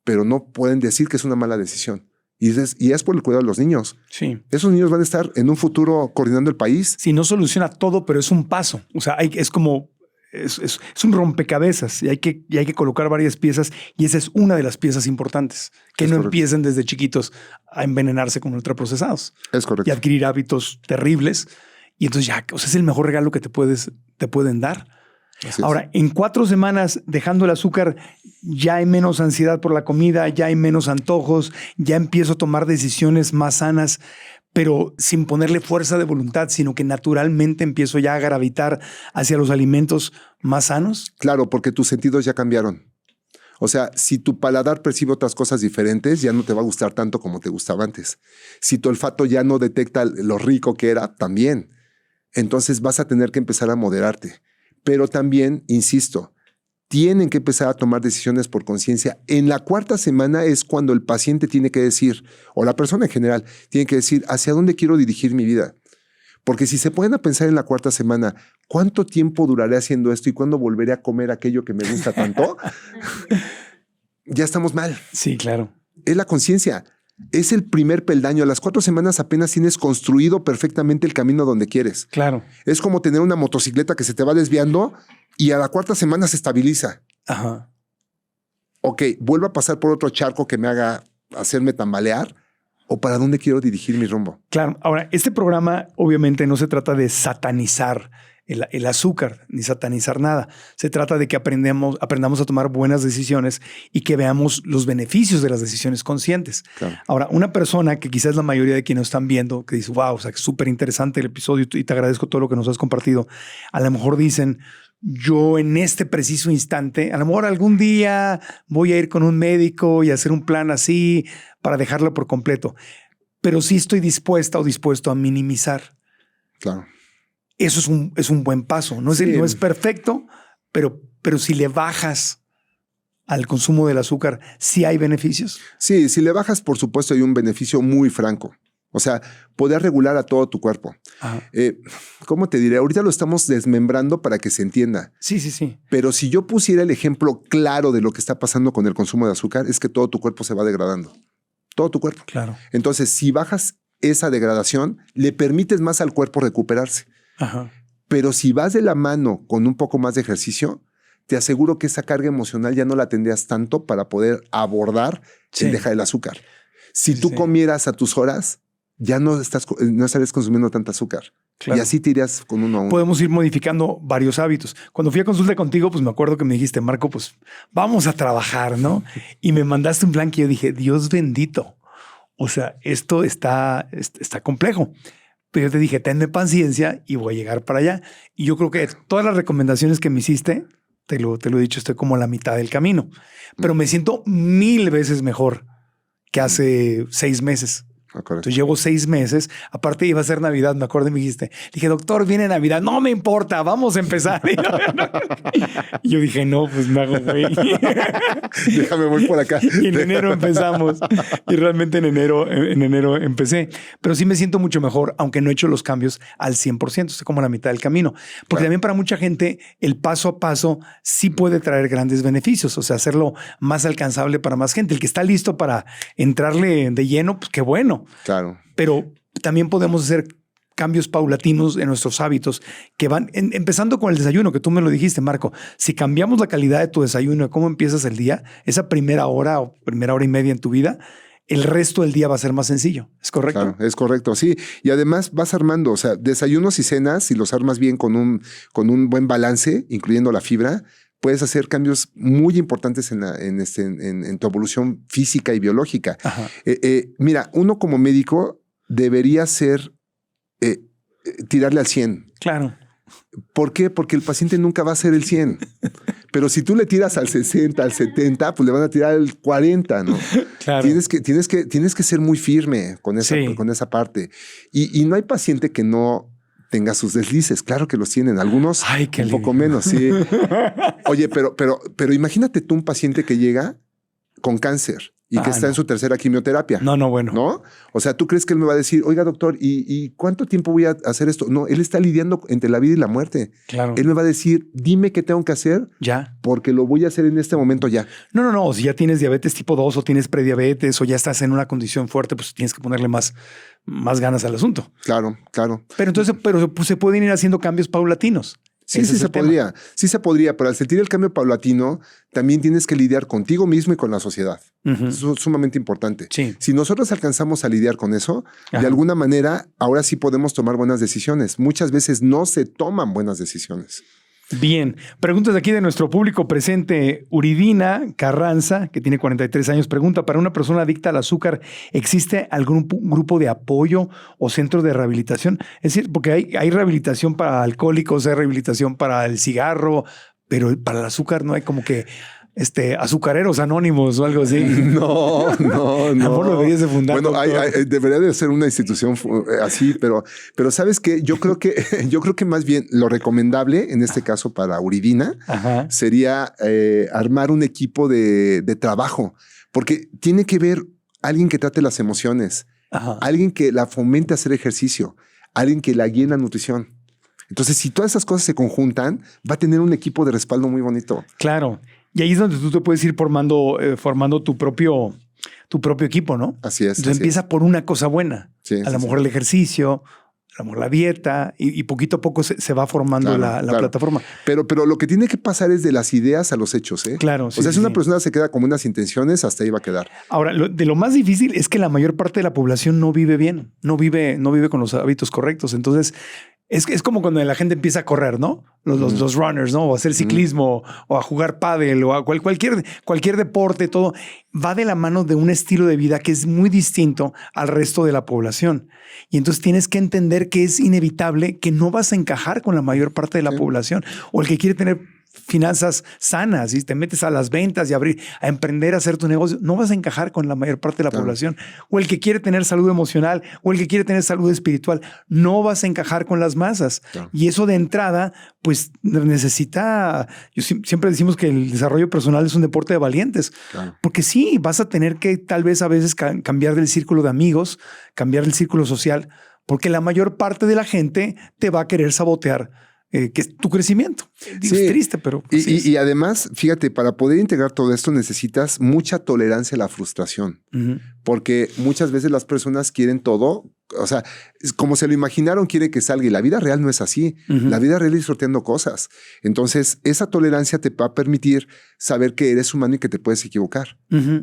pero no pueden decir que es una mala decisión. Y es por el cuidado de los niños. Sí. Esos niños van a estar en un futuro coordinando el país. Sí, no soluciona todo, pero es un paso. O sea, es como... Es un rompecabezas y hay que colocar varias piezas y esa es una de las piezas importantes. Que no empiecen desde chiquitos a envenenarse con ultraprocesados. Es correcto. Y adquirir hábitos terribles. Y entonces ya, o sea, es el mejor regalo que te pueden dar. Ahora, en 4 semanas dejando el azúcar, ya hay menos ansiedad por la comida, ya hay menos antojos, ya empiezo a tomar decisiones más sanas, pero sin ponerle fuerza de voluntad, sino que naturalmente empiezo ya a gravitar hacia los alimentos más sanos. Claro, porque tus sentidos ya cambiaron. O sea, si tu paladar percibe otras cosas diferentes, ya no te va a gustar tanto como te gustaba antes. Si tu olfato ya no detecta lo rico que era, también. Entonces vas a tener que empezar a moderarte. Pero también, insisto, tienen que empezar a tomar decisiones por conciencia. En la 4ª semana es cuando el paciente tiene que decir, o la persona en general, tiene que decir, ¿hacia dónde quiero dirigir mi vida? Porque si se pueden a pensar en la 4ª semana, ¿cuánto tiempo duraré haciendo esto y cuándo volveré a comer aquello que me gusta tanto? Ya estamos mal. Sí, claro. Es la conciencia. Es el primer peldaño. A las 4 semanas apenas tienes construido perfectamente el camino donde quieres. Claro. Es como tener una motocicleta que se te va desviando y a la 4ª semana se estabiliza. Ajá. Ok, vuelvo a pasar por otro charco que me haga hacerme tambalear. ¿O para dónde quiero dirigir mi rumbo? Claro. Ahora, este programa obviamente no se trata de satanizar el azúcar ni satanizar nada. Se trata de que aprendamos a tomar buenas decisiones y que veamos los beneficios de las decisiones conscientes. Claro. Ahora, una persona que quizás la mayoría de quienes están viendo, que dice, wow, o sea, es súper interesante el episodio y te agradezco todo lo que nos has compartido. A lo mejor dicen, yo en este preciso instante, a lo mejor algún día voy a ir con un médico y hacer un plan así para dejarlo por completo. Pero sí estoy dispuesta o dispuesto a minimizar. Claro. Eso es un buen paso. No es perfecto, pero si le bajas al consumo del azúcar, ¿sí hay beneficios? Sí, si le bajas, por supuesto, hay un beneficio muy franco. O sea, poder regular a todo tu cuerpo. ¿Cómo te diré? Ahorita lo estamos desmembrando para que se entienda. Sí. Pero si yo pusiera el ejemplo claro de lo que está pasando con el consumo de azúcar, es que todo tu cuerpo se va degradando. Todo tu cuerpo. Claro. Entonces, si bajas esa degradación, le permites más al cuerpo recuperarse. Ajá. Pero si vas de la mano con un poco más de ejercicio, te aseguro que esa carga emocional ya no la tendrías tanto para poder abordar el dejar el azúcar. Si tú comieras a tus horas, ya no estarías consumiendo tanta azúcar. Claro. Y así te irías con uno a uno. Podemos ir modificando varios hábitos. Cuando fui a consulta contigo, pues me acuerdo que me dijiste, Marco, pues vamos a trabajar, ¿no? Y me mandaste un plan que yo dije, Dios bendito. O sea, esto está complejo. Pero yo te dije, tenme paciencia y voy a llegar para allá. Y yo creo que todas las recomendaciones que me hiciste, te lo he dicho, estoy como a la mitad del camino. Pero me siento 1000 veces mejor que hace 6 meses Entonces llevo 6 meses. Aparte iba a ser Navidad, me acuerdo y me dijiste. Dije, doctor, viene Navidad. No me importa, vamos a empezar. Y yo dije, no, pues me hago güey. Déjame, voy por acá. Y en enero empezamos. Y realmente en enero empecé. Pero sí me siento mucho mejor, aunque no he hecho los cambios al 100%. Estoy como a la mitad del camino. Porque también para mucha gente el paso a paso sí puede traer grandes beneficios. O sea, hacerlo más alcanzable para más gente. El que está listo para entrarle de lleno, pues qué bueno. Claro. Pero también podemos hacer cambios paulatinos en nuestros hábitos que van empezando con el desayuno, que tú me lo dijiste, Marco. Si cambiamos la calidad de tu desayuno, de cómo empiezas el día, esa primera hora o primera hora y media en tu vida, el resto del día va a ser más sencillo. ¿Es correcto? Claro, es correcto, sí. Y además vas armando, o sea, desayunos y cenas, si los armas bien con un buen balance, incluyendo la fibra, puedes hacer cambios muy importantes en tu evolución física y biológica. Mira, uno como médico debería tirarle al 100. Claro. ¿Por qué? Porque el paciente nunca va a ser el 100. Pero si tú le tiras al 60, al 70, pues le van a tirar al 40, ¿no? Claro. Tienes que ser muy firme con esa parte. Y no hay paciente que no tenga sus deslices. Claro que los tienen. Algunos un poco menos, sí. Oye, pero imagínate tú un paciente que llega con cáncer y que está en su tercera quimioterapia. Bueno. ¿No? O sea, ¿tú crees que él me va a decir, oiga, doctor, ¿y cuánto tiempo voy a hacer esto? No, él está lidiando entre la vida y la muerte. Claro. Él me va a decir, dime qué tengo que hacer. Ya. Porque lo voy a hacer en este momento ya. No. O si ya tienes diabetes tipo 2 o tienes prediabetes o ya estás en una condición fuerte, pues tienes que ponerle más ganas al asunto. Claro. Pero entonces, pues, se pueden ir haciendo cambios paulatinos. Sí se podría. Sí se podría, pero al sentir el cambio paulatino, también tienes que lidiar contigo mismo y con la sociedad. Eso es sumamente importante. Sí. Si nosotros alcanzamos a lidiar con eso, de alguna manera, ahora sí podemos tomar buenas decisiones. Muchas veces no se toman buenas decisiones. Bien. Preguntas de aquí de nuestro público presente. Uridina Carranza, que tiene 43 años, pregunta, ¿para una persona adicta al azúcar existe algún grupo de apoyo o centro de rehabilitación? Es decir, porque hay rehabilitación para alcohólicos, hay rehabilitación para el cigarro, pero para el azúcar no hay como que azucareros anónimos o algo así. No. Amor, lo deberías de fundar. Bueno, debería de ser una institución así, pero sabes que yo creo que más bien lo recomendable en este caso para Uridina sería armar un equipo de trabajo, porque tiene que ver alguien que trate las emociones, alguien que la fomente a hacer ejercicio, alguien que la guíe en la nutrición. Entonces, si todas esas cosas se conjuntan, va a tener un equipo de respaldo muy bonito. Claro. Y ahí es donde tú te puedes ir formando tu propio equipo, ¿no? Así es. Entonces empieza por una cosa buena. Sí, a lo mejor el ejercicio, a lo mejor la dieta, y poquito a poco se va formando la plataforma. Pero lo que tiene que pasar es de las ideas a los hechos, ¿eh? Claro. O sea, si una persona se queda con buenas intenciones, hasta ahí va a quedar. Ahora, lo más difícil es que la mayor parte de la población no vive bien, no vive con los hábitos correctos. Entonces, es como cuando la gente empieza a correr, ¿no? Los runners, ¿no? O a hacer ciclismo, o a jugar pádel, o a cualquier deporte, todo va de la mano de un estilo de vida que es muy distinto al resto de la población. Y entonces tienes que entender que es inevitable que no vas a encajar con la mayor parte de la población, o el que quiere tener finanzas sanas y te metes a las ventas y a emprender, a hacer tu negocio, no vas a encajar con la mayor parte de la población. O el que quiere tener salud emocional o el que quiere tener salud espiritual, no vas a encajar con las masas. Y eso de entrada, pues necesita, siempre decimos que el desarrollo personal es un deporte de valientes, porque sí, vas a tener que tal vez a veces cambiar del círculo de amigos, cambiar del círculo social, porque la mayor parte de la gente te va a querer sabotear que es tu crecimiento. Digo, es triste, pero... Y además, fíjate, para poder integrar todo esto necesitas mucha tolerancia a la frustración. Porque muchas veces las personas quieren todo, o sea, como se lo imaginaron, quiere que salga. Y la vida real no es así. La vida real es sorteando cosas. Entonces, esa tolerancia te va a permitir saber que eres humano y que te puedes equivocar.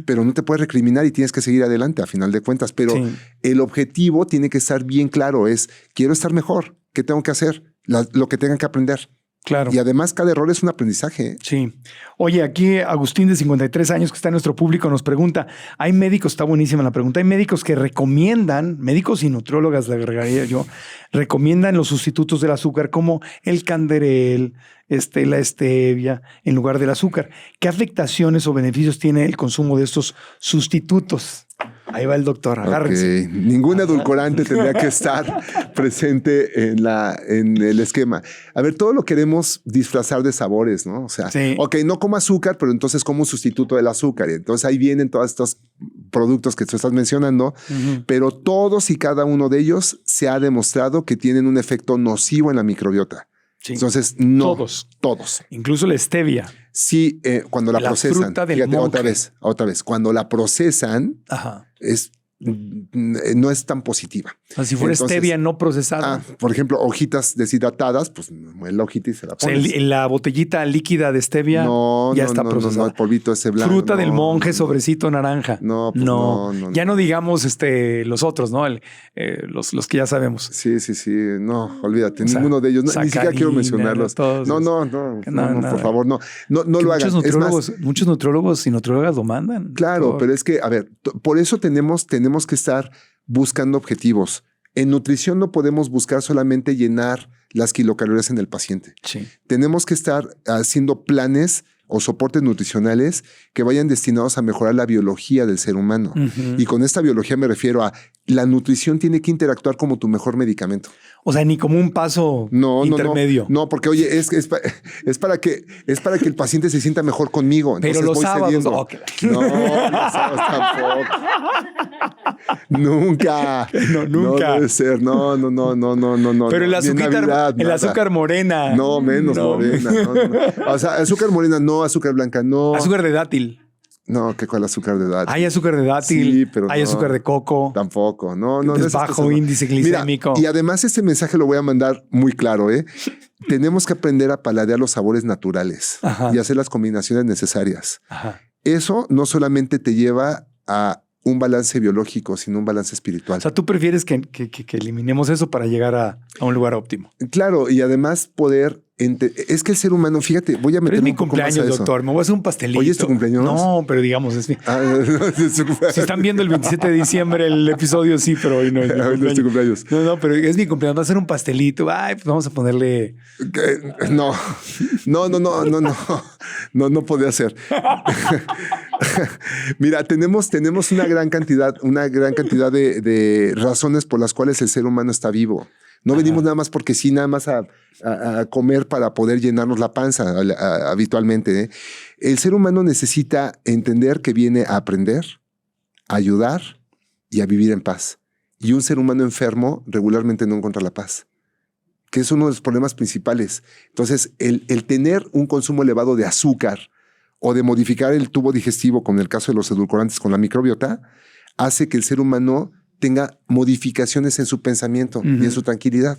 Pero no te puedes recriminar y tienes que seguir adelante a final de cuentas. Pero el objetivo tiene que estar bien claro. Es, quiero estar mejor. ¿Qué tengo que hacer? Lo que tengan que aprender. Claro. Y además cada error es un aprendizaje, ¿eh? Sí. Oye, aquí Agustín de 53 años que está en nuestro público nos pregunta, hay médicos, está buenísima la pregunta, hay médicos que recomiendan, médicos y nutriólogas le agregaría yo, recomiendan los sustitutos del azúcar como el canderel, la stevia en lugar del azúcar. ¿Qué afectaciones o beneficios tiene el consumo de estos sustitutos? Ahí va el doctor, agárrense. Okay. Ningún edulcorante tendría que estar presente en el esquema. A ver, todo lo queremos disfrazar de sabores, ¿no? O sea, sí. Ok, no como azúcar, pero entonces como un sustituto del azúcar. Y entonces ahí vienen todos estos productos que tú estás mencionando, pero todos y cada uno de ellos se ha demostrado que tienen un efecto nocivo en la microbiota. Sí. Entonces, no. Todos. Incluso la stevia. Sí, cuando la procesan. Fruta del monje. Otra vez. Cuando la procesan, no es tan positiva. O sea, si fuera stevia no procesada. Por ejemplo, hojitas deshidratadas, pues muele la hojita y se la pones. O sea, la botellita líquida de stevia ya está procesada. No, el polvito ese blanco. Fruta del monje, sobrecito naranja. No. Ya no digamos los otros, ¿no? Los que ya sabemos. Sí. No, olvídate. Ninguno de ellos. Ni siquiera quiero mencionarlos. No, por favor, no lo hagan. Muchos nutriólogos y nutriólogas lo mandan. Claro, pero es que, a ver, por eso tenemos que estar buscando objetivos. En nutrición no podemos buscar solamente llenar las kilocalorías en el paciente. Sí. Tenemos que estar haciendo planes o soportes nutricionales que vayan destinados a mejorar la biología del ser humano. Y con esta biología me refiero a la nutrición tiene que interactuar como tu mejor medicamento. O sea, ni como un paso intermedio. No, porque oye, es para que el paciente se sienta mejor conmigo. Pero entonces los sábados. Okay. No, los sábados tampoco. Nunca. No debe ser. No. Pero el azúcar morena. No, menos morena. No. O sea, azúcar morena, no, azúcar blanca, no. Azúcar de dátil. No, ¿cuál azúcar de dátil? Hay azúcar de dátil, sí, pero hay azúcar de coco. Tampoco, no. Es bajo índice glicémico. Mira, y además este mensaje lo voy a mandar muy claro, Tenemos que aprender a paladear los sabores naturales y hacer las combinaciones necesarias. Eso no solamente te lleva a un balance biológico, sino un balance espiritual. O sea, ¿tú prefieres que eliminemos eso para llegar a un lugar óptimo? Claro, y además poder... Es que el ser humano, fíjate, voy a meter un poco más a eso. Es mi cumpleaños, doctor. Me voy a hacer un pastelito. ¿Hoy es tu cumpleaños? No, pero digamos, es mi... Si están viendo el 27 de diciembre el episodio, sí, pero hoy no es mi cumpleaños. No es tu cumpleaños. No, pero es mi cumpleaños. Va a ser un pastelito. Ay, pues vamos a ponerle... No podía ser. Mira, tenemos una gran cantidad de razones por las cuales el ser humano está vivo. No venimos nada más porque sí, nada más a comer para poder llenarnos la panza habitualmente. El ser humano necesita entender que viene a aprender, a ayudar y a vivir en paz. Y un ser humano enfermo regularmente no encuentra la paz, que es uno de los problemas principales. Entonces, el tener un consumo elevado de azúcar o de modificar el tubo digestivo, como en el caso de los edulcorantes con la microbiota, hace que el ser humano tenga modificaciones en su pensamiento y en su tranquilidad.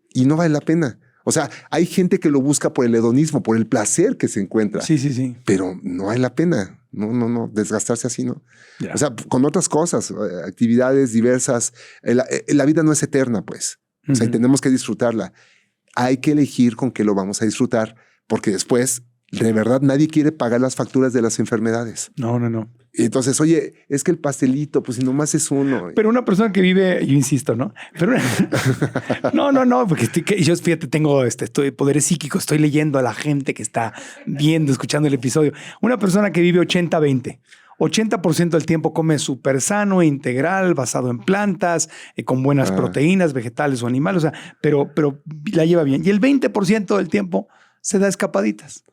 Y no vale la pena. O sea, hay gente que lo busca por el hedonismo, por el placer que se encuentra. Sí. Pero no vale la pena. No, desgastarse así, ¿no? Yeah. O sea, con otras cosas, actividades diversas. La vida no es eterna, pues. O sea, y tenemos que disfrutarla. Hay que elegir con qué lo vamos a disfrutar, porque después, de verdad, nadie quiere pagar las facturas de las enfermedades. No. Y entonces, oye, es que el pastelito, pues si nomás es uno. Pero una persona que vive, yo insisto, ¿no? Pero no, porque yo, fíjate, tengo poderes psíquicos, estoy leyendo a la gente que está viendo, escuchando el episodio. Una persona que vive 80-20. 80% del tiempo come súper sano, integral, basado en plantas, con buenas proteínas, vegetales o animales, o sea, pero la lleva bien. Y el 20% del tiempo se da escapaditas.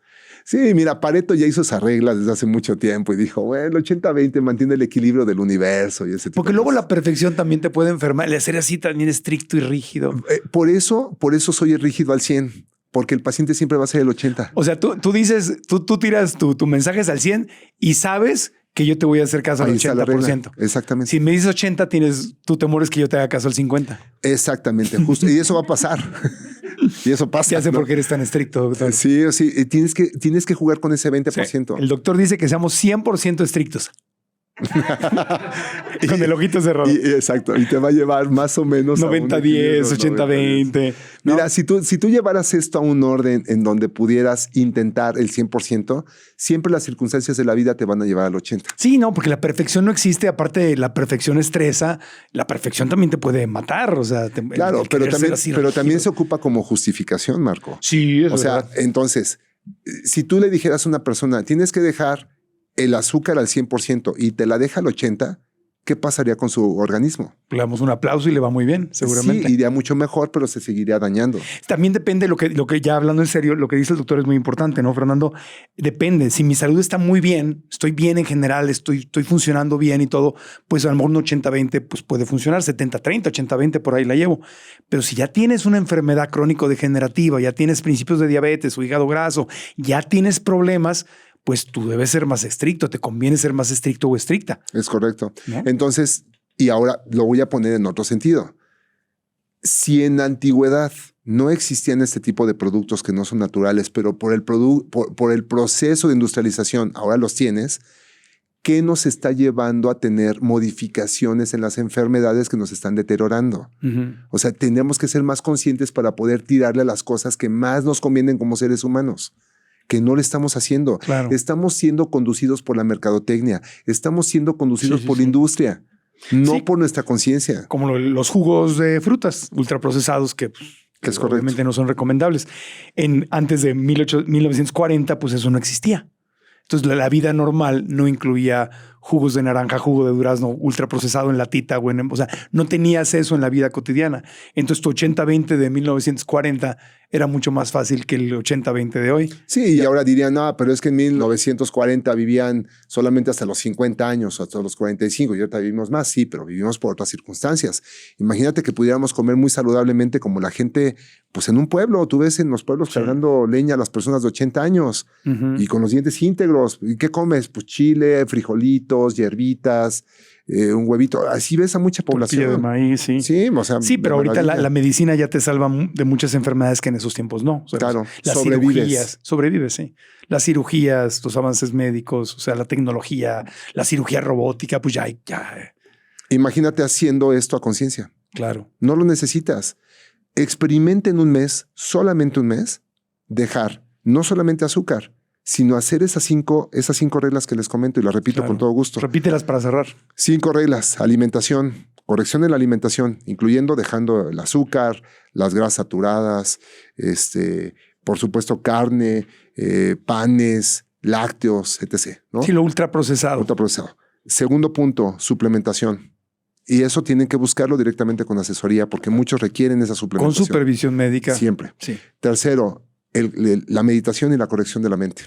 Sí, mira, Pareto ya hizo esas reglas desde hace mucho tiempo y dijo, bueno, el 80-20 mantiene el equilibrio del universo y ese tipo. Porque luego la perfección también te puede enfermar. El hacer así también estricto y rígido. Por eso soy rígido al 100, porque el paciente siempre va a ser el 80. O sea, tú dices, tú tiras tu mensaje al 100 y sabes que yo te voy a hacer caso al 80%. Exactamente. Si me dices 80, tu temor es que yo te haga caso al 50. Exactamente, justo. Y eso va a pasar. Y eso pasa. ¿Qué hace porque eres tan estricto, doctor? Sí. Tienes que jugar con ese 20%. Sí. El doctor dice que seamos 100% estrictos. Con el ojito cerrado. Exacto. Y te va a llevar más o menos 90-10, 80-20. ¿No? Mira, si tú llevaras esto a un orden en donde pudieras intentar el 100%, siempre las circunstancias de la vida te van a llevar al 80%. Sí, no, porque la perfección no existe. Aparte, la perfección estresa. La perfección también te puede matar. O sea, claro, pero también se ocupa como justificación, Marco. Sí, es verdad. O sea, entonces, si tú le dijeras a una persona, tienes que dejar el azúcar al 100% y te la deja al 80%, ¿qué pasaría con su organismo? Le damos un aplauso y le va muy bien, seguramente. Sí, iría mucho mejor, pero se seguiría dañando. También depende lo que ya hablando en serio, lo que dice el doctor es muy importante, ¿no, Fernando? Depende. Si mi salud está muy bien, estoy bien en general, estoy funcionando bien y todo, pues a lo mejor un 80-20 pues puede funcionar, 70-30, 80-20 por ahí la llevo. Pero si ya tienes una enfermedad crónico-degenerativa, ya tienes principios de diabetes o hígado graso, ya tienes problemas, pues tú debes ser más estricto, te conviene ser más estricto o estricta. Es correcto. ¿No? Entonces, y ahora lo voy a poner en otro sentido. Si en la antigüedad no existían este tipo de productos que no son naturales, pero por el proceso de industrialización ahora los tienes, ¿qué nos está llevando a tener modificaciones en las enfermedades que nos están deteriorando? O sea, tenemos que ser más conscientes para poder tirarle a las cosas que más nos convienen como seres humanos, que no le estamos haciendo. Claro. Estamos siendo conducidos por la mercadotecnia, estamos siendo conducidos por la industria, no por nuestra conciencia. Como los jugos de frutas ultraprocesados que Es obviamente no son recomendables. Antes de 1940, pues eso no existía. Entonces la vida normal no incluía jugos de naranja, jugo de durazno ultraprocesado en latita. O sea, no tenías eso en la vida cotidiana. Entonces tu 80-20 de 1940 era mucho más fácil que el 80-20 de hoy. Sí, y ahora dirían, no, pero es que en 1940 vivían solamente hasta los 50 años o hasta los 45 y ahorita vivimos más. Sí, pero vivimos por otras circunstancias. Imagínate que pudiéramos comer muy saludablemente como la gente, pues en un pueblo, tú ves en los pueblos cargando leña a las personas de 80 años y con los dientes íntegros. ¿Y qué comes? Pues chile, frijolitos, hierbitas, un huevito. Así ves a mucha población. Tortilla de maíz, sí. Sí, o sea, sí, pero ahorita la medicina ya te salva de muchas enfermedades que en esos tiempos no. O sea, claro, las cirugías, sobrevives, sí. Las cirugías, los avances médicos, o sea, la tecnología, la cirugía robótica, pues ya. Imagínate haciendo esto a conciencia. Claro. No lo necesitas. Experimenta en un mes, solamente un mes, dejar no solamente azúcar, sino hacer esas cinco reglas que les comento y las repito con todo gusto. Repítelas para cerrar. 5 reglas: alimentación, corrección en la alimentación, incluyendo dejando el azúcar, las grasas saturadas, por supuesto carne, panes, lácteos, etc. ¿no? Sí, lo ultraprocesado. Ultraprocesado. Segundo punto, suplementación. Y eso tienen que buscarlo directamente con asesoría porque muchos requieren esa suplementación. Con supervisión médica. Siempre. Sí. Tercero, la meditación y la corrección de la mente.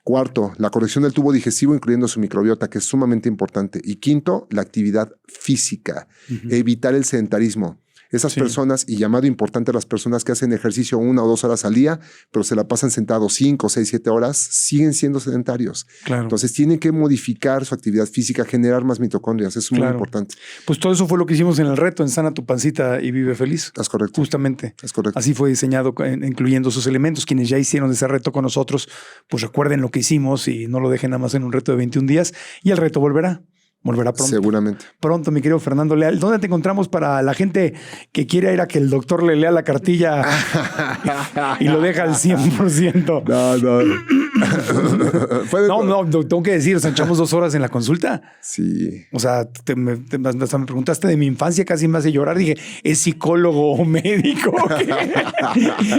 Cuarto, la corrección del tubo digestivo, incluyendo su microbiota, que es sumamente importante. Y quinto, la actividad física. Evitar el sedentarismo. Esas personas, y llamado importante a las personas que hacen ejercicio 1 o 2 horas al día, pero se la pasan sentados 5, 6, 7 horas, siguen siendo sedentarios. Claro. Entonces tienen que modificar su actividad física, generar más mitocondrias. Eso es muy importante. Pues todo eso fue lo que hicimos en el reto, en Sana tu Pancita y Vive Feliz. Es correcto. Justamente. Es correcto. Así fue diseñado, incluyendo esos elementos. Quienes ya hicieron ese reto con nosotros, pues recuerden lo que hicimos y no lo dejen nada más en un reto de 21 días. Y el reto volverá pronto. Seguramente. Pronto, mi querido Fernando Leal. ¿Dónde te encontramos para la gente que quiera ir a que el doctor le lea la cartilla y lo deja al 100%? No, tengo que decir, o sea, echamos 2 horas en la consulta. Sí. O sea, me preguntaste de mi infancia, casi me hace llorar. Dije, ¿es psicólogo o médico?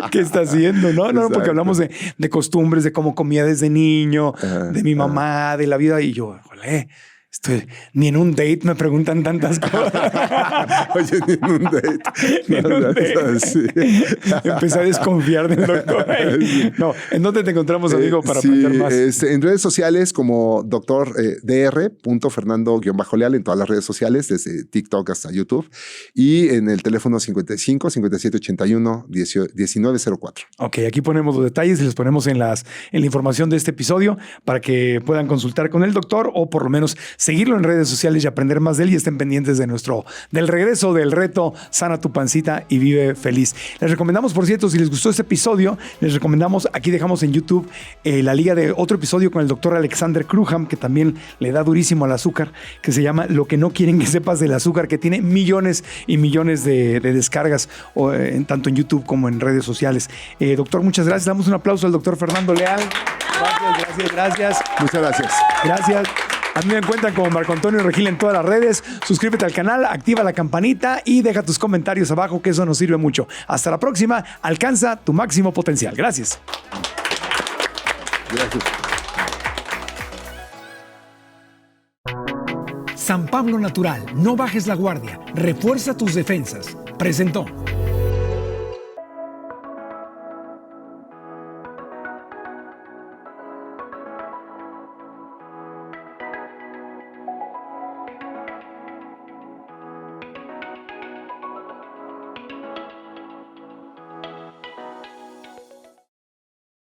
¿Qué está haciendo? No, porque hablamos de costumbres, de cómo comía desde niño, de mi mamá, de la vida. Y yo, jolé. Ni en un date me preguntan tantas cosas. Oye, ni en un date. Ni en un date. Sí. Empecé a desconfiar del doctor. No, ¿en dónde te encontramos, amigo, para aprender más? En redes sociales como doctor dr.fernando-leal en todas las redes sociales, desde TikTok hasta YouTube. Y en el teléfono 55 57 81 1904. Ok, aquí ponemos los detalles y les ponemos en la información de este episodio para que puedan consultar con el doctor o por lo menos seguirlo en redes sociales y aprender más de él y estén pendientes del regreso del reto Sana tu Pancita y Vive Feliz. Les recomendamos, por cierto, si les gustó este episodio, les recomendamos, aquí dejamos en YouTube la liga de otro episodio con el doctor Alexander Cruham, que también le da durísimo al azúcar, que se llama Lo que no quieren que sepas del azúcar, que tiene millones y millones de descargas tanto en YouTube como en redes sociales. Doctor, muchas gracias. Damos un aplauso al doctor Fernando Leal. Gracias. Muchas gracias. Gracias. A mí me encuentran como Marco Antonio Regil en todas las redes. Suscríbete al canal, activa la campanita y deja tus comentarios abajo, que eso nos sirve mucho. Hasta la próxima. Alcanza tu máximo potencial. Gracias. San Pablo Natural, no bajes la guardia, refuerza tus defensas. Presentó.